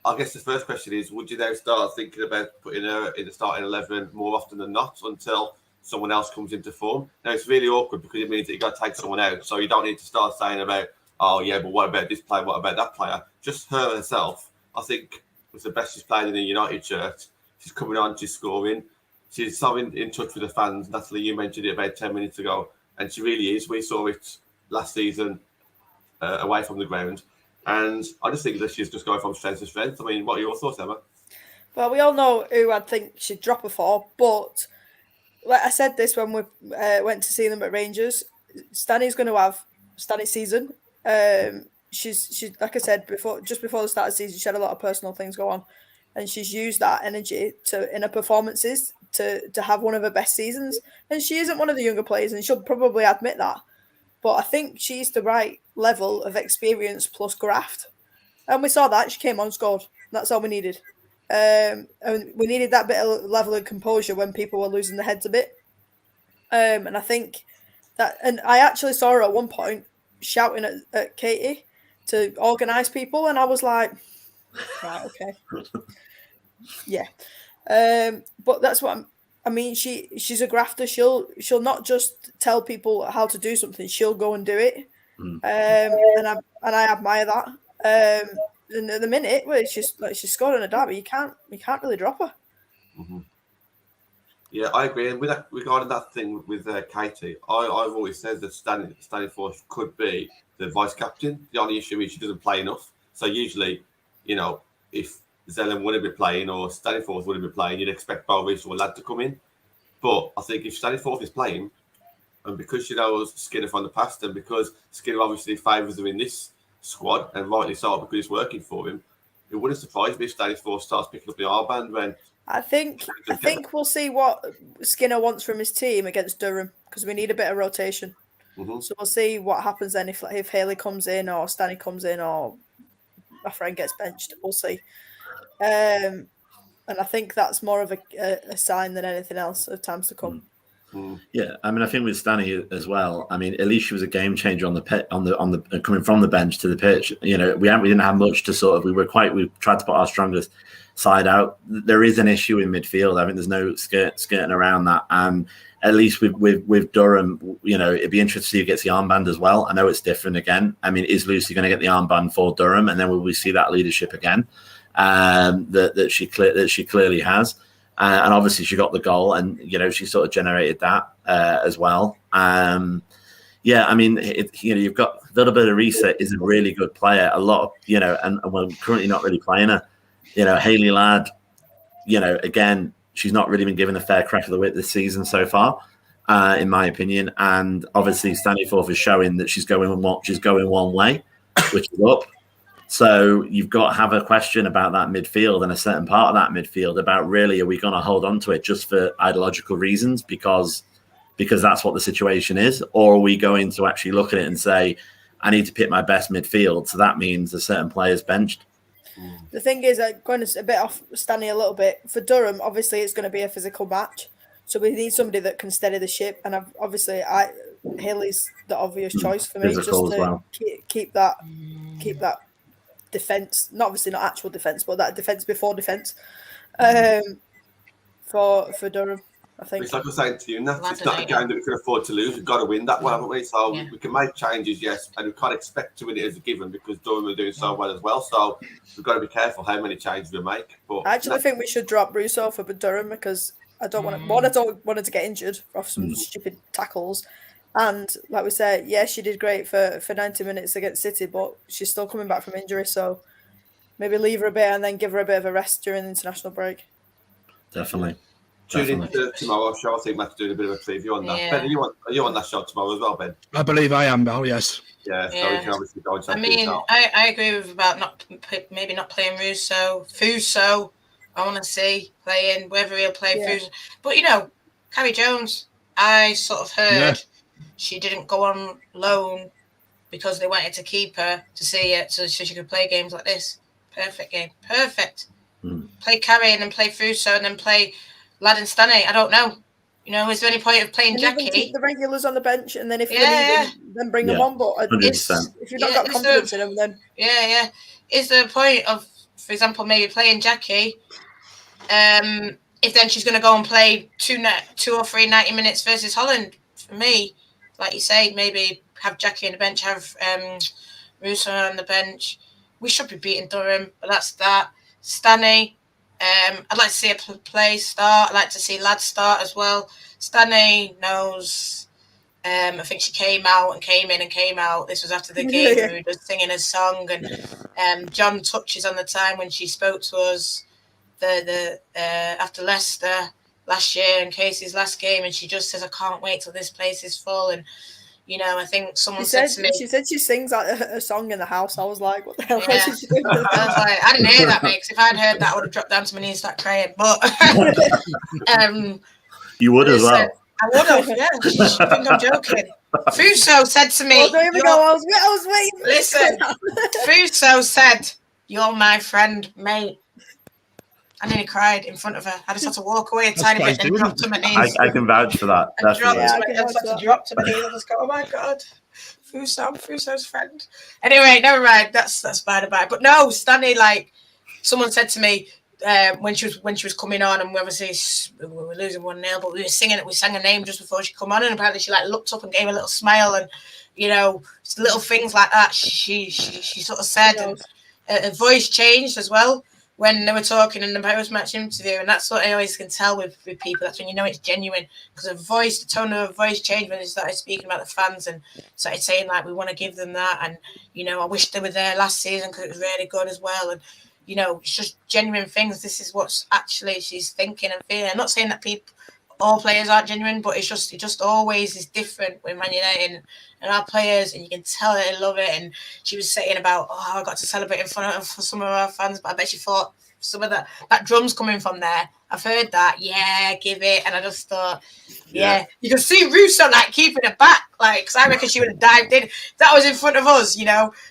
I guess the first question is, would you now start thinking about putting her in the starting 11 more often than not until someone else comes into form? Now, it's really awkward because it means that you've got to take someone out. So you don't need to start saying about, oh, yeah, but what about this player? What about that player? Just her herself, I think, was the best she's played in a United shirt. She's coming on, she's scoring. She's so in touch with the fans. Natalie, you mentioned it about 10 minutes ago, and she really is. We saw it last season away from the ground, and I just think that she's just going from strength to strength. I mean, what are your thoughts, Emma? Well, we all know who I'd think she'd drop her for, but like I said this when we went to see them at Rangers, Stani's going to have Stani season. She's like I said before, just before the start of the season, she had a lot of personal things go on, and she's used that energy in her performances to have one of her best seasons. And she isn't one of the younger players, and she'll probably admit that. But I think she's the right level of experience plus graft. And we saw that. She came on, scored. That's all we needed. And we needed that bit of level of composure when people were losing their heads a bit. And I think that... And I actually saw her at one point shouting at Katie to organise people, and I was like, right, okay. Yeah. But that's what I mean. She's a grafter. She'll not just tell people how to do something. She'll go and do it. And I admire that. And at the minute where she's scored in a derby, you can't really drop her. Mm-hmm. Yeah, I agree. And with that, regarding that thing with Katie, I've always said that Stani Force could be the vice captain. The only issue is she doesn't play enough. So usually, you know, if Zelen wouldn't be playing or Stani Force wouldn't be playing, you'd expect Bo Reese or Lad to come in. But I think if Stani Forth is playing, and because she knows Skinner from the past, and because Skinner obviously favours her in this squad, and rightly so because it's working for him, it wouldn't surprise me if Stani Forth starts picking up the armband when. I think we'll see what Skinner wants from his team against Durham because we need a bit of rotation. Mm-hmm. So we'll see what happens then if Haley comes in or Stani comes in or my friend gets benched. We'll see. And I think that's more of a sign than anything else of times to come. Yeah, I mean, I think with Stani as well. I mean, at least she was a game changer on the pit, on the coming from the bench to the pitch. You know, we didn't have much to sort of. We tried to put our strongest side out. There is an issue in midfield. I think there's no skirting around that. And at least with Durham, you know, it'd be interesting to see who gets the armband as well. I know it's different again. I mean, is Lucy going to get the armband for Durham, and then will we see that leadership again? That she clearly has. And obviously she got the goal, and you know she sort of generated that as well. Yeah, I mean, you know, you've got a little bit of Risa is a really good player. A lot of, you know, and we're currently not really playing her. You know, Hayley Ladd, you know, again, she's not really been given a fair crack of the whip this season so far, in my opinion. And obviously, Stani Forth is showing that she's going one way, which is up. So you've got to have a question about that midfield and a certain part of that midfield about really, are we going to hold on to it just for ideological reasons because that's what the situation is? Or are we going to actually look at it and say, I need to pick my best midfield. So that means a certain player's benched. The thing is, going a bit off Stani a little bit, for Durham, obviously it's going to be a physical match. So we need somebody that can steady the ship. And Haley's the obvious choice for me, Physical just to keep that defense, not actual defense, but that defense before defense, for Durham. I think it's like I was saying to you, it's not a game that we can afford to lose. We've got to win that one, haven't we? So we can make changes, yes, and we can't expect to win it as a given because Durham are doing so well as well. So we've got to be careful how many changes we make. But I actually think we should drop Russo for Durham because I don't want her to get injured off some stupid tackles. And like we said, yeah, she did great for 90 minutes against City, but she's still coming back from injury. So maybe leave her a bit and then give her a bit of a rest during the international break. Definitely. Tune in to tomorrow's show. I think Matt's doing a bit of a preview on that. Yeah. Ben, are you on that show tomorrow as well, Ben? I believe I am, Bell, yes. Yeah, so we can obviously go and check I mean, I agree with about maybe not playing Russo. Fuso, I want to see playing, whether he'll play Fuso. But, you know, Carrie Jones, I sort of heard she didn't go on loan because they wanted to keep her to see it so she could play games like this. Perfect game. Perfect. Play Carrie and then play Fuso and then play Ladd and Stani. I don't know. You know, is there any point of playing Jackie? Keep the regulars on the bench and then if you need them, then bring them on. But if you've not got confidence in them, then... Yeah. Is there a point of, for example, maybe playing Jackie if then she's going to go and play 2 or 3 90 minutes versus Holland? For me, like you say, maybe have Jackie on the bench, have Russo on the bench. We should be beating Durham, but that's that. Stani, I'd like to see a play start. I'd like to see Ladd start as well. Stani knows. I think she came out and came in and came out. This was after the game. We were just singing a song, and John touches on the time when she spoke to us the after Leicester last year and Casey's last game, and she just says, I can't wait till this place is full. And you know, I think someone said to me, she said she sings like a song in the house. I was like, what the hell is she doing? I was like, I didn't hear that, mate, because if I'd heard that I would have dropped down to my knees and started crying. But you would as well. I would have, yeah. I think I'm joking. Fuso said to me, there we go. I was waiting. Listen, Fuso said, you're my friend, mate. I nearly cried in front of her. I just had to walk away a tiny bit and drop to my knees. I can vouch for that. I just had to drop to my knees and just go, oh my God, Fuso's friend. Anyway, never mind. That's by the by. But no, Stani, like someone said to me when she was coming on, and we were losing 1-0, but we sang her name just before she come on, and apparently she like looked up and gave a little smile, and you know, little things like that. She sort of said, and her voice changed as well when they were talking in the post-match interview, and that's what I always can tell with people. That's when you know it's genuine, because the tone of her voice changed when they started speaking about the fans and started saying like, we want to give them that, and you know, I wish they were there last season because it was really good as well, and you know, it's just genuine things. This is what's actually she's thinking and feeling. I'm not saying that all players aren't genuine, but it just always is different with Man United and our players, and you can tell they love it. And she was saying about, I got to celebrate in front of some of our fans, but I bet she thought some of that drum's coming from there. I've heard that, yeah, give it. And I just thought, yeah. You can see Russo like keeping it back, like, because I reckon she would have dived in. If that was in front of us,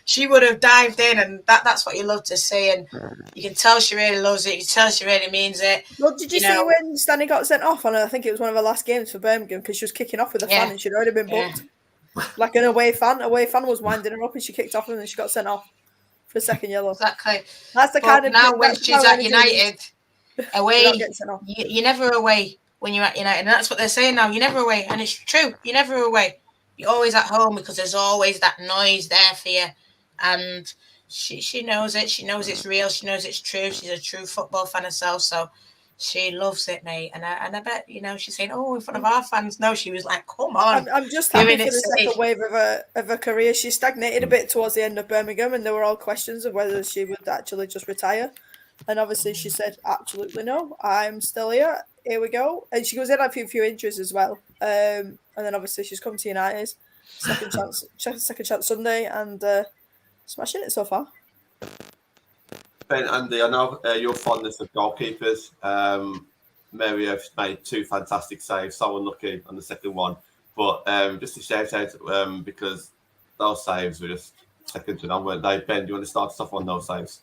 she would have dived in, and that's what you love to see. And you can tell she really loves it. You can tell she really means it. Well, did you see when Stani got sent off on, I think it was one of her last games for Birmingham, because she was kicking off with a fan and she'd already been booked. Like an away fan was winding her up and she kicked off and then she got sent off for a second yellow. Exactly. That's the kind of now when she's at United, away, you're never away when you're at United, and that's what they're saying now. You're never away, and it's true. You're never away. You're always at home because there's always that noise there for you, and she knows it. She knows it's real. She knows it's true. She's a true football fan herself, so she loves it, mate. And I bet she's saying, "Oh, in front of our fans." No, she was like, "Come on." I'm just happy for the second wave of her career. She stagnated a bit towards the end of Birmingham, and there were all questions of whether she would actually just retire. And obviously, she said, "Absolutely no. I'm still here. Here we go." And she goes in a few injuries as well. And then obviously she's come to United, second chance Sunday, and smashing it so far. Ben, Andy, I know your fondness of goalkeepers. Mary has made 2 fantastic saves. So unlucky on the second one, but just a shout out because those saves were just second to none, weren't they? Ben, do you want to start us off on those saves?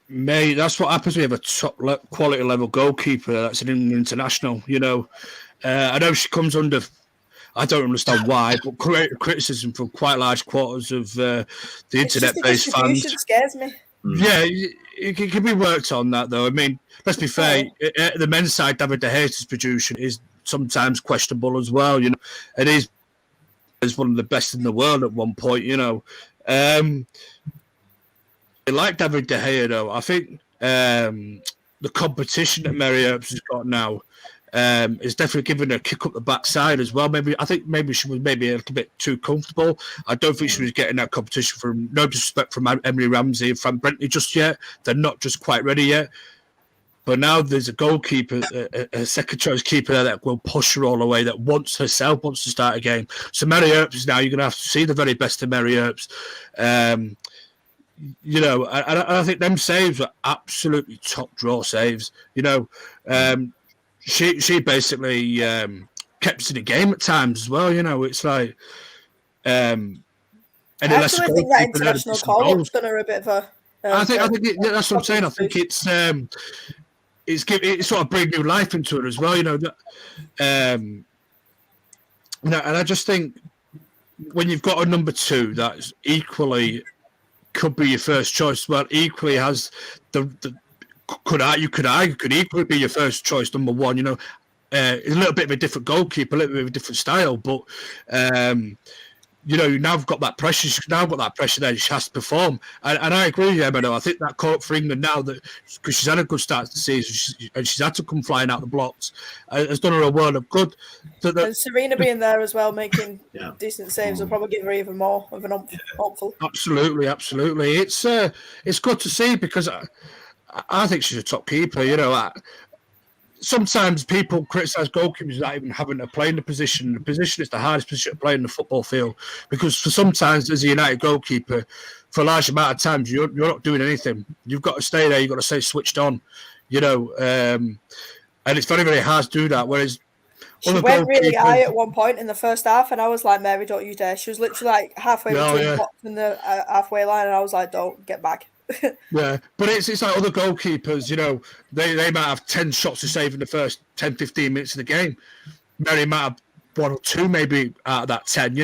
Mate, that's what happens when you have a top quality level goalkeeper that's an international. I know she comes under, I don't understand why, but criticism from quite large quarters of the internet-based fans. Scares me. Yeah, it can be worked on that, though. I mean, let's be fair. The men's side, David De Gea's production is sometimes questionable as well. It is one of the best in the world at one point. Like David De Gea, though, I think the competition that Mary Earps has got now is definitely giving her a kick up the backside as well. I think she was maybe a little bit too comfortable. I don't think she was getting that competition from, no disrespect from Emily Ramsey and Frank Brentley just yet. They're not just quite ready yet. But now there's a goalkeeper, a second choice keeper there that will push her all the way, that wants to start a game. So Mary Earps is now, you're going to have to see the very best of Mary Earps. I think them saves were absolutely top draw saves. She basically kept us in the game at times as well. It's like, I actually think that international call-up's done her a bit of a. I think that's what I'm saying. I think it's sort of breathed new life into her as well. And I just think when you've got a number 2 that's equally could be your first choice, but equally has could equally be your first choice number 1. A little bit of a different goalkeeper, a little bit of a different style, but you've now got that pressure. She's now got that pressure there. She has to perform, and I agree with you, Emma. I think that call up for England now, that because she's had a good start to the season and she's had to come flying out the blocks, has done her a world of good. And Serena being there as well, making decent saves, will probably give her even more of an hopeful. Absolutely. It's good to see, because I think she's a top keeper. Sometimes people criticise goalkeepers without even having to play in the position. The position is the hardest position to play in the football field, because for sometimes as a United goalkeeper, for a large amount of times you're not doing anything. You've got to stay there. You've got to stay switched on. And it's very, very hard to do that. Whereas she went really high at one point in the first half, and I was like, "Mary, don't you dare!" She was literally like halfway between the box and the halfway line, and I was like, "Don't get back." Yeah, but it's like other goalkeepers, they might have 10 shots to save in the first 10, 15 minutes of the game. Mary might have 1 or 2 maybe out of that 10,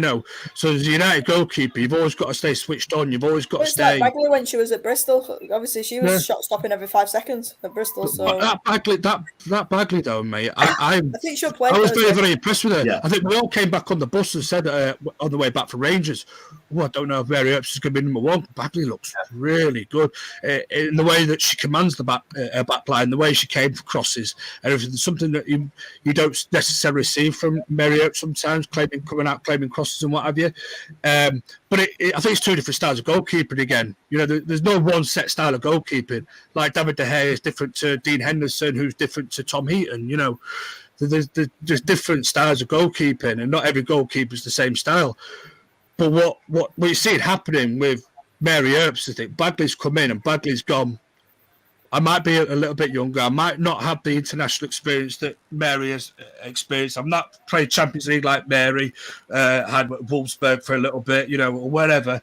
So as a United goalkeeper, you've always got to stay switched on. You've always got to stay. Like Bagley when she was at Bristol. Obviously, she was shot stopping every 5 seconds at Bristol. So that Bagley though, mate, I think she'll play. I was very, very impressed with her. Yeah. I think we all came back on the bus and said on the way back from Rangers, I don't know if Mary Earps is going to be number 1. Bagley looks really good in the way that she commands the back line, the way she came for crosses, and everything. Something that you don't necessarily see from Mary Earps sometimes, coming out claiming crosses and what have you. But I think it's 2 different styles of goalkeeping again. There's no one set style of goalkeeping. Like David De Gea is different to Dean Henderson, who's different to Tom Heaton. there's different styles of goalkeeping, and not every goalkeeper is the same style. But what you see it happening with Mary Earps, I think Bagley's come in and Bagley's gone. I might be a little bit younger. I might not have the international experience that Mary has experienced. I'm not played Champions League like Mary had Wolfsburg for a little bit, or wherever.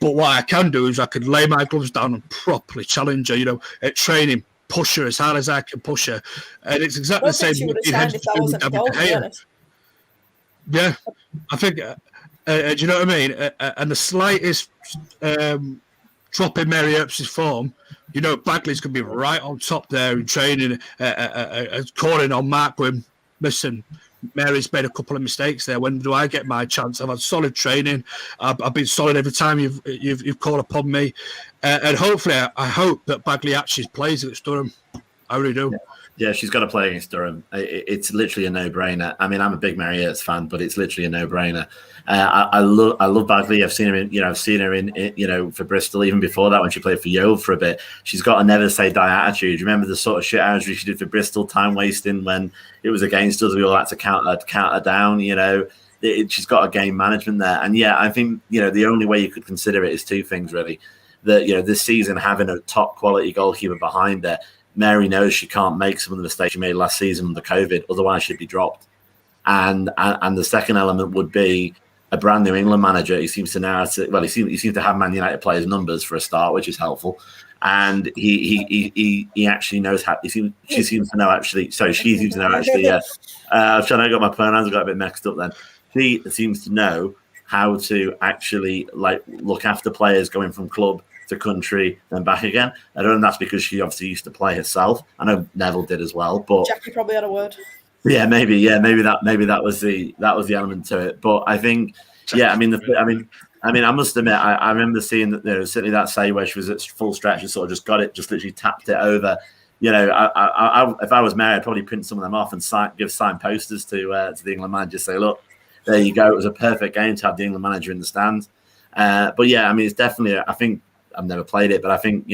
But what I can do is I can lay my gloves down and properly challenge her, at training, push her as hard as I can push her. And it's exactly the same. She would have signed if that wasn't a goal, to be honest. Yeah, I think, do you know what I mean? And the slightest drop in Mary Earps' form, Bagley's going to be right on top there in training, calling on Mark going, listen, Mary's made a couple of mistakes there. When do I get my chance? I've had solid training. I've been solid every time you've called upon me. And hopefully, I hope that Bagley actually plays against Durham. I really do. Yeah, she's got to play against Durham. It's literally a no-brainer. I mean, I'm a big Mary Earps fan, but it's literally a no-brainer. I love Bagley. I've seen her in for Bristol even before that when she played for Yeovil for a bit. She's got a never say die attitude. Remember the sort of shit attitude she did for Bristol, time wasting when it was against us. We all had to count her down. She's got a game management there, and I think the only way you could consider it is two things really. That this season having a top quality goalkeeper behind her. Mary knows she can't make some of the mistakes she made last season with the COVID, otherwise she'd be dropped. And the second element would be a brand new England manager. He seems to now, he seems to have Man United players' numbers for a start, which is helpful. And he actually knows how. She seems to know actually. Sorry, she seems to know actually. Yeah, I was trying to get my pronouns. I got a bit mixed up then. She seems to know how to actually look after players going from club to country and back again. I don't know if that's because she obviously used to play herself. I know Neville did as well, but Jackie probably had a word. Yeah, maybe that was the element to it. But I think, I must admit, I remember seeing that certainly that save where she was at full stretch and sort of just got it, just literally tapped it over. If I was Mary, I'd probably print some of them off and give signed posters to the England manager, say, look, there you go. It was a perfect game to have the England manager in the stand. It's definitely, I think, I've never played it, but I think,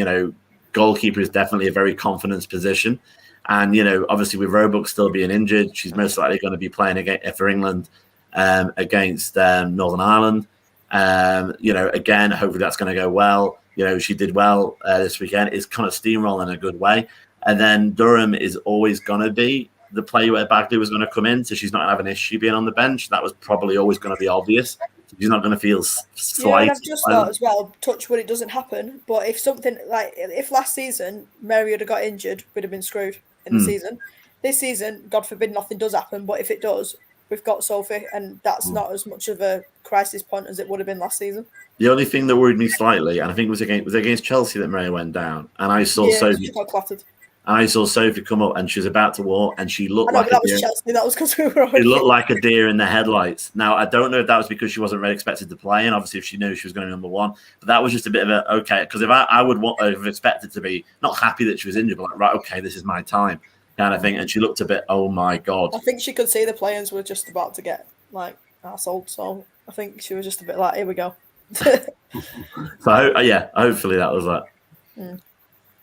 goalkeeper is definitely a very confidence position. And, obviously with Roebuck still being injured, she's most likely going to be playing for England against Northern Ireland. Again, hopefully that's going to go well. She did well this weekend. It's kind of steamrolling in a good way. And then Durham is always going to be the play where Bagley was going to come in. So she's not going to have an issue being on the bench. That was probably always going to be obvious. She's not going to feel slight. I've just thought as well, touch wood, it doesn't happen. But if something if last season Mary would have got injured, we'd have been screwed in the season. This season, God forbid, nothing does happen. But if it does, we've got Sophie, and that's not as much of a crisis point as it would have been last season. The only thing that worried me slightly, and I think it was against Chelsea that Mary went down, and I saw Sophie. She got clattered. I saw Sophie come up and she was about to walk and she looked like that was Chelsea. That was because we were on. It looked like a deer in the headlights. Now, I don't know if that was because she wasn't really expected to play, and obviously if she knew she was going to be number one, but that was just a bit of a, okay, because if I would have expected to be not happy that she was injured, but right, okay, this is my time kind of thing. And she looked a bit, oh my God. I think she could see the players were just about to get arseholed, so I think she was just a bit like, here we go. So, hopefully that was that.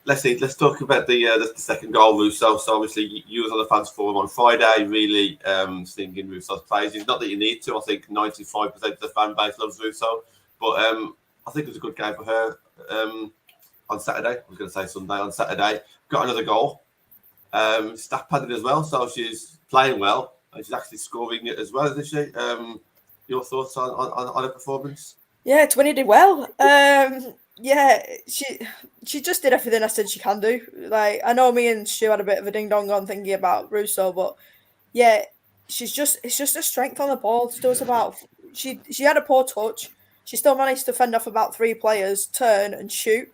Let's talk about the second goal, Russo. So obviously you was on the fans forum on Friday, really singing Russo's praises. Not that you need to. I think 95% of the fan base loves Russo, but I think it was a good game for her on Saturday. I was going to say Sunday. On Saturday, got another goal. Staff padded as well, so she's playing well and she's actually scoring it as well, isn't she? Your thoughts on her performance? Yeah, Twinny did well. She just did everything I said she can do. I know me and Stu had a bit of a ding dong on thinking about Russo, but it's just a strength on the ball. Still, about she had a poor touch. She still managed to fend off about 3 players, turn and shoot,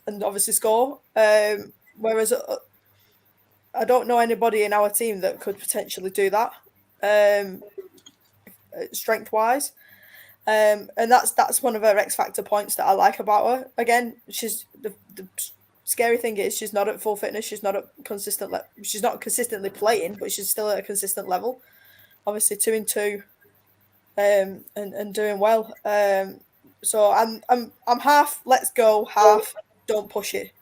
and obviously score. Whereas I don't know anybody in our team that could potentially do that, strength wise. And that's one of her X factor points that I like about her. Again, she's the scary thing is she's not at full fitness. She's not at consistent. She's not consistently playing, but she's still at a consistent level. Obviously, 2 and 2, and doing well. So I'm half let's go, half don't push it.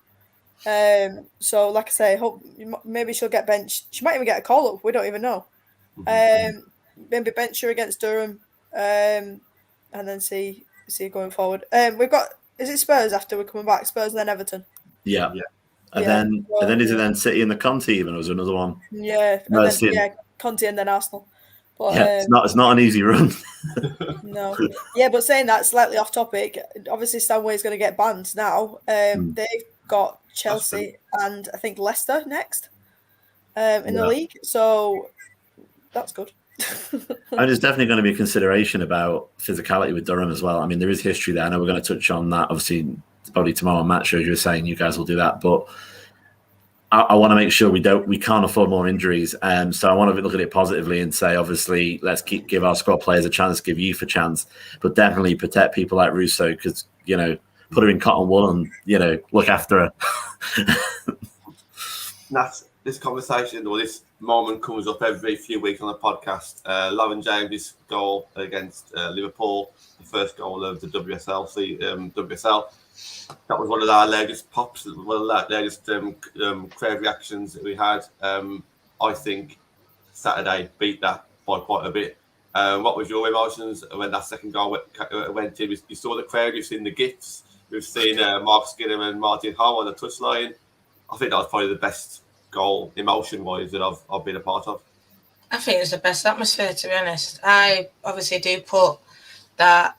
So, like I say, hope maybe she'll get benched. She might even get a call up. We don't even know. Maybe bench her against Durham, and then see going forward. We've got, is it Spurs after we're coming back? Spurs and then Everton. Yeah. And then is it then City and the Conte even, or was there another one? Yeah, No, and then Conte and then Arsenal. But, yeah, it's not an easy run. No. Yeah, but saying that, slightly off topic, obviously Stanway is going to get banned now. They've got Chelsea and I think Leicester next in the league. So that's good. And there's definitely going to be a consideration about physicality with Durham as well. I mean, there is history there. I know we're going to touch on that. Obviously, probably tomorrow on Match Show, you were saying you guys will do that. But I want to make sure we can't afford more injuries. So I want to look at it positively and say, obviously, let's give our squad players a chance, give youth a chance, but definitely protect people like Russo because, put her in cotton wool and, look after her. This conversation or this moment comes up every few weeks on the podcast. Lauren James' goal against Liverpool, the first goal of the WSL. That was one of our latest pops, one of the latest crowd reactions that we had. I think Saturday beat that by quite a bit. What was your emotions when that second goal went in? You saw the crowd, you've seen the gifts, we've seen Mark Skinner and Martin Hull on the touchline. I think that was probably the best goal, emotion-wise, that I've been a part of. I think it was the best atmosphere, to be honest. I obviously do put that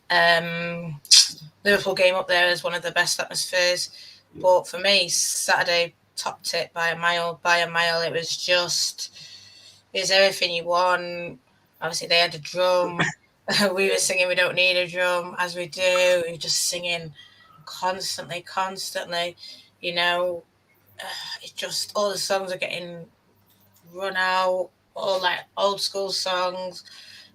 Liverpool game up there as one of the best atmospheres. But for me, Saturday topped it by a mile. It was everything you want. Obviously, they had a drum. We were singing We Don't Need a Drum, as we do. We were just singing constantly. It's just all the songs are getting run out, all like old school songs.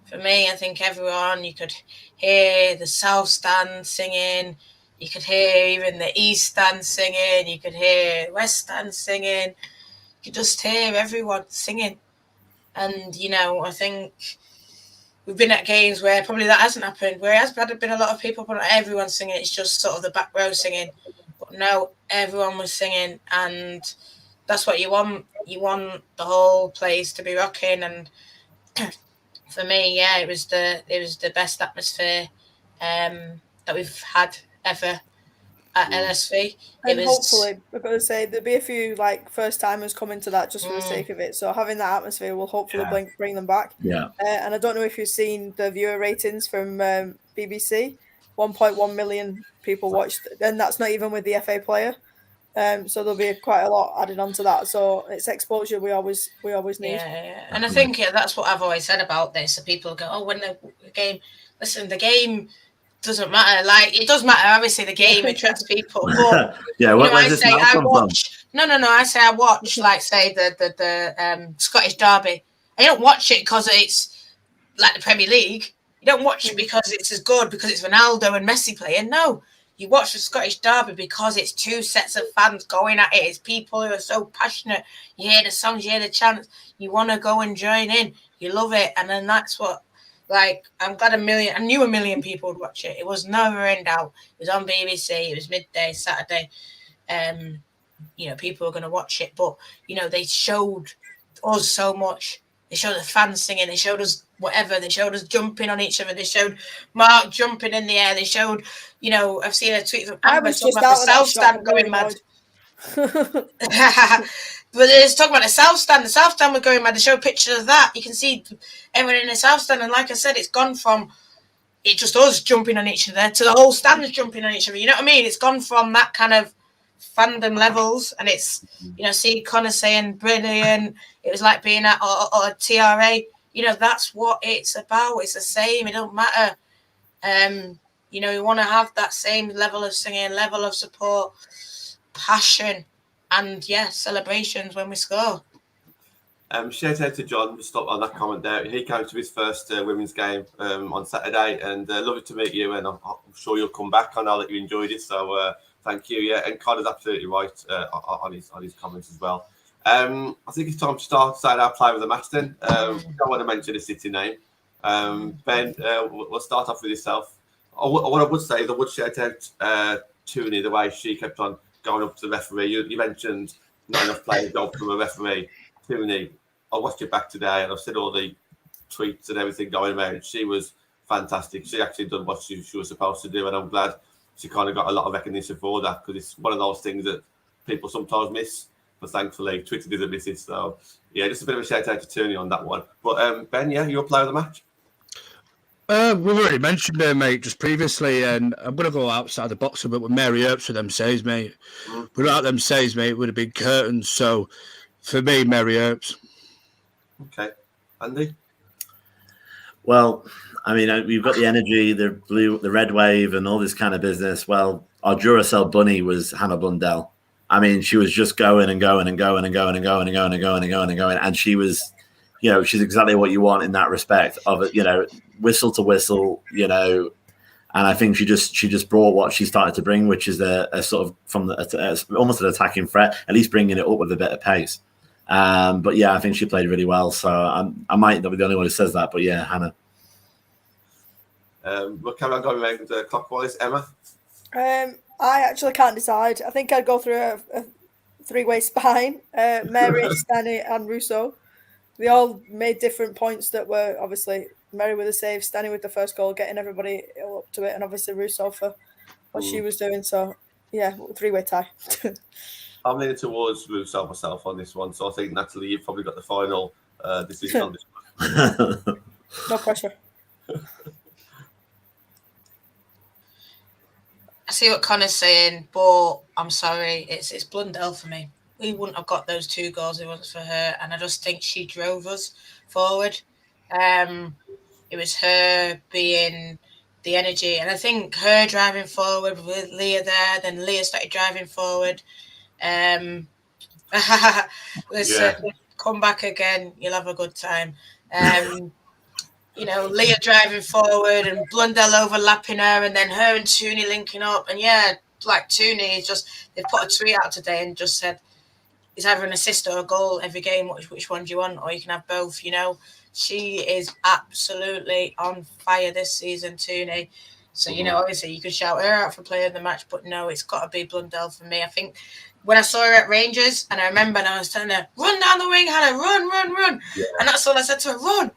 For me, I think everyone, you could hear the South Stand singing, you could hear even the East Stand singing, you could hear West Stand singing, you could just hear everyone singing. And, I think we've been at games where probably that hasn't happened, where it has been a lot of people, but not everyone singing, it's just sort of the back row singing. But no, everyone was singing, and that's what you want. You want the whole place to be rocking, and for me, yeah, it was the best atmosphere that we've had ever at LSV. Hopefully, I've got to say, there'll be a few first timers coming to that just for the sake of it. So having that atmosphere will hopefully bring them back. Yeah. And I don't know if you've seen the viewer ratings from BBC. 1.1 million people watched, and that's not even with the FA player. So there'll be quite a lot added onto that. So it's exposure we always need. Yeah. And I think that's what I've always said about this. So people go, "Oh, when the game." Listen, the game doesn't matter. It does matter. Obviously, the game attracts people. But I say I watch. No. I say I watch. Say the Scottish derby. I don't watch it because it's like the Premier League. You don't watch it because it's as good because it's Ronaldo and Messi playing. No. You watch the Scottish derby because it's two sets of fans going at it. It's people who are so passionate. You hear the songs, you hear the chants. You want to go and join in. You love it. And then that's what, I'm glad I knew 1 million people would watch it. It was never in doubt. It was on BBC. It was midday, Saturday. People were going to watch it. But, they showed us so much. They showed the fans singing. They showed us whatever. They showed us jumping on each other. They showed Mark jumping in the air. They showed, I've seen a tweet from Amber talking about the South Stand going mad. But it's talking about the South Stand. The South Stand was going mad. They showed pictures of that. You can see everyone in the South Stand. And like I said, it's gone from it just us jumping on each other to the whole stand jumping on each other. You know what I mean? It's gone from that kind of fandom levels, and it's see Connor saying brilliant. It was like being at or TRA. That's what it's about. It's the same. It don't matter. You want to have that same level of singing, level of support, passion, and celebrations when we score. Shout out to John to stop on that comment there. He came to his first women's game on Saturday, and lovely to meet you. And I'm sure you'll come back. I know that you enjoyed it, so thank you. Yeah, and Connor's absolutely right on his comments as well. I think it's time to start our play with the match then. We don't want to mention the city name. Ben, we'll start off with yourself. What I would say is I would shout out Toonie, the way she kept on going up to the referee. You mentioned not enough playing job from a referee. Tooney, I watched it back today and I've seen all the tweets and everything going around. She was fantastic. She actually done what she was supposed to do, and I'm glad she kind of got a lot of recognition for that, because it's one of those things that people sometimes miss. But thankfully, Twitter didn't miss it. So, yeah, just a bit of a shout out to Tooney on that one. But, Ben, yeah, you're a player of the match? We've already mentioned her, mate, just previously, and I'm going to go outside the box a bit with Mary Earps with them saves, mate. Without them saves, mate, it would have been curtains. So, for me, Mary Earps. Okay. Andy? Well, I mean, we've got the energy, the red wave, and all this kind of business. Well, our Duracell bunny was Hannah Blundell. I mean, she was just going and going and going and going and going and going and going and going and going, and she was, she's exactly what you want in that respect of it. Whistle to whistle, and I think she just brought what she started to bring, which is a sort of almost an attacking threat, at least bringing it up with a bit of pace. But yeah, I think she played really well. So I might not be the only one who says that, but yeah, Hannah. We'll carry on going around clockwise. Emma? I actually can't decide. I think I'd go through a three-way spine. Mary, Stani, and Russo. They all made different points that were obviously Mary with a save, Stani with the first goal, getting everybody up to it, and obviously Russo for what she was doing. So yeah, three-way tie. I'm leaning towards Russo myself on this one, so I think Natalie, you've probably got the final decision on this one. No pressure. I see what Connor's saying, but I'm sorry, it's Blundell for me. We wouldn't have got those 2 goals if it wasn't for her, and I just think she drove us forward. It was her being the energy, and I think her driving forward with Leah there, then Leah started driving forward. Listen, come back again, you'll have a good time. Leah driving forward and Blundell overlapping her, and then her and Tooney linking up. And yeah, like Tooney is they put a tweet out today and just said it's either an assist or a goal every game. Which one do you want? Or you can have both. She is absolutely on fire this season, Tooney. So, obviously you could shout her out for player of the match, but no, it's got to be Blundell for me. I think when I saw her at Rangers, and I remember, and I was telling her, run down the wing, Hannah, run. Yeah. And that's all I said to her, run.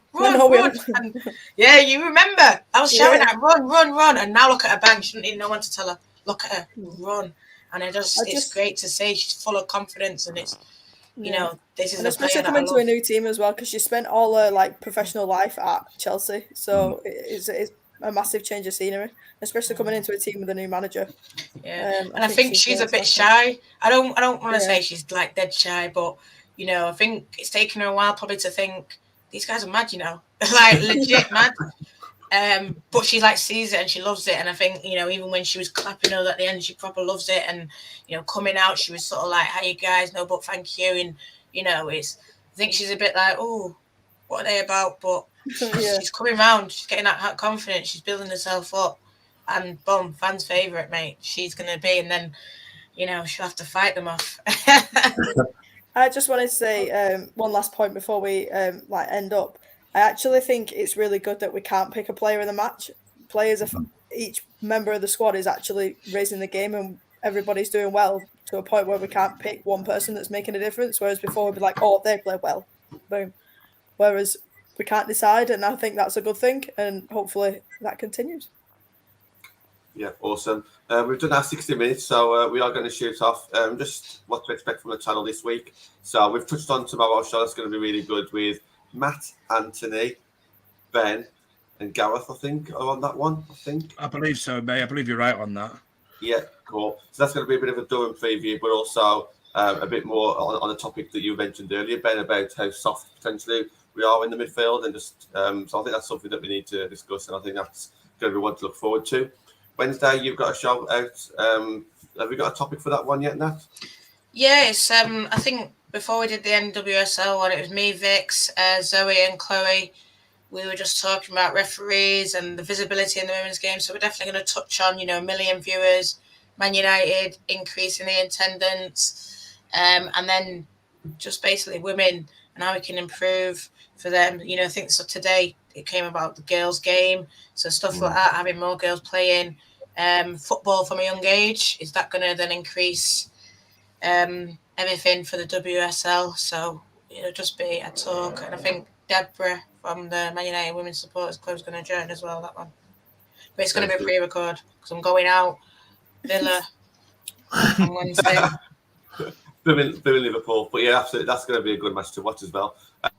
And, yeah, you remember. I was shouting at her, run. And now look at her, bang. She didn't even know when to tell her, look at her, run. And it's great to see. She's full of confidence, and it's, this is and especially coming to a new team as well, because she spent all her professional life at Chelsea. So it's a massive change of scenery, especially coming into a team with a new manager. Yeah, and I think she's a bit shy. I don't want to say she's dead shy, but I think it's taken her a while probably to think these guys are mad, legit mad. But she sees it and she loves it, and I think even when she was clapping her at the end, she probably loves it, and coming out, she was sort of like, "Hey, you guys, no, but thank you," and I think she's a bit like, "Oh, what are they about?" But she's coming round. She's getting that confidence. She's building herself up, and boom, fans' favourite, mate. She's gonna be, and then she'll have to fight them off. I just wanted to say one last point before we end up. I actually think it's really good that we can't pick a player in the match. Each member of the squad is actually raising the game, and everybody's doing well to a point where we can't pick one person that's making a difference. Whereas before we'd be like, oh, they play well, boom. Whereas we can't decide, and I think that's a good thing, and hopefully that continues. Yeah, awesome. We've done our 60 minutes, so we are going to shoot off. Just what to expect from the channel this week. So we've touched on tomorrow's show. It's going to be really good with Matt, Anthony, Ben, and Gareth, I think, are on that one, I believe so, mate. I believe you're right on that. Yeah, cool. So that's going to be a bit of a Durham preview, but also a bit more on the topic that you mentioned earlier, Ben, about how soft potentially we are in the midfield. And just so I think that's something that we need to discuss, and I think that's going to be one to look forward to. Wednesday, you've got a show out. Have we got a topic for that one yet, Nat? Yeah, it's I think before we did the NWSL one, it was me, Vix, Zoe and Chloe. We were just talking about referees and the visibility in the women's game. So we're definitely going to touch on, 1 million viewers, Man United increasing the attendance, and then just basically women and how we can improve for them. I think so today it came about the girls' game. So stuff like that, having more girls playing football from a young age. Is that going to then increase everything for the WSL. So it'll just be a talk, and I think Deborah from the Man United Women's Supporters Club is going to join as well. That one, but it's going to be pre-record because I'm going out Villa on Wednesday. Doing Liverpool, but yeah, absolutely, that's going to be a good match to watch as well.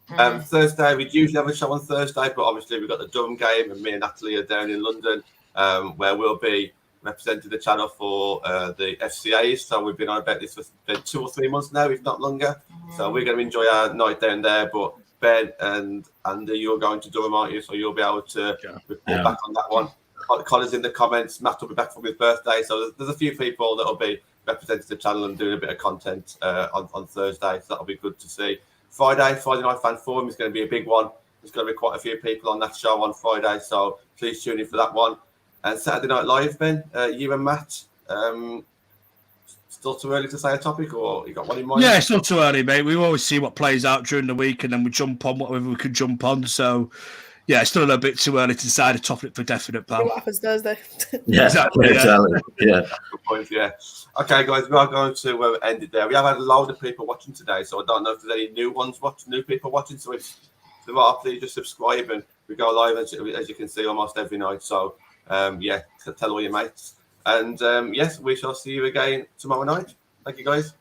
Thursday, we usually have a show on Thursday, but obviously we've got the Durham game, and me and Natalie are down in London, where we'll be representing the channel for the FCAs. So we've been on about this for 2 or 3 months now, if not longer. So we're going to enjoy our night down there. But Ben and Andy, you're going to Durham, aren't you? So you'll be able to report back on that one. Connor's in the comments. Matt will be back from his birthday. So there's a few people that will be representing the channel and doing a bit of content on Thursday. So that'll be good to see. Friday Night Fan Forum is going to be a big one. There's going to be quite a few people on that show on Friday. So please tune in for that one. And Saturday Night Live, Ben, you and Matt, still too early to say a topic, or you got one in mind? Yeah, it's not too early, mate. We always see what plays out during the week, and then we jump on whatever we can jump on. So, yeah, it's still a little bit too early to decide a topic for definite, pal. See what happens Thursday. Yeah, exactly. Yeah. Good point, yeah. Okay, guys, we are going to end it there. We have had a load of people watching today, so I don't know if there's any new people watching. So if there are, please just subscribe, and we go live, as you can see, almost every night. So, tell all your mates. And, yes, we shall see you again tomorrow night. Thank you, guys.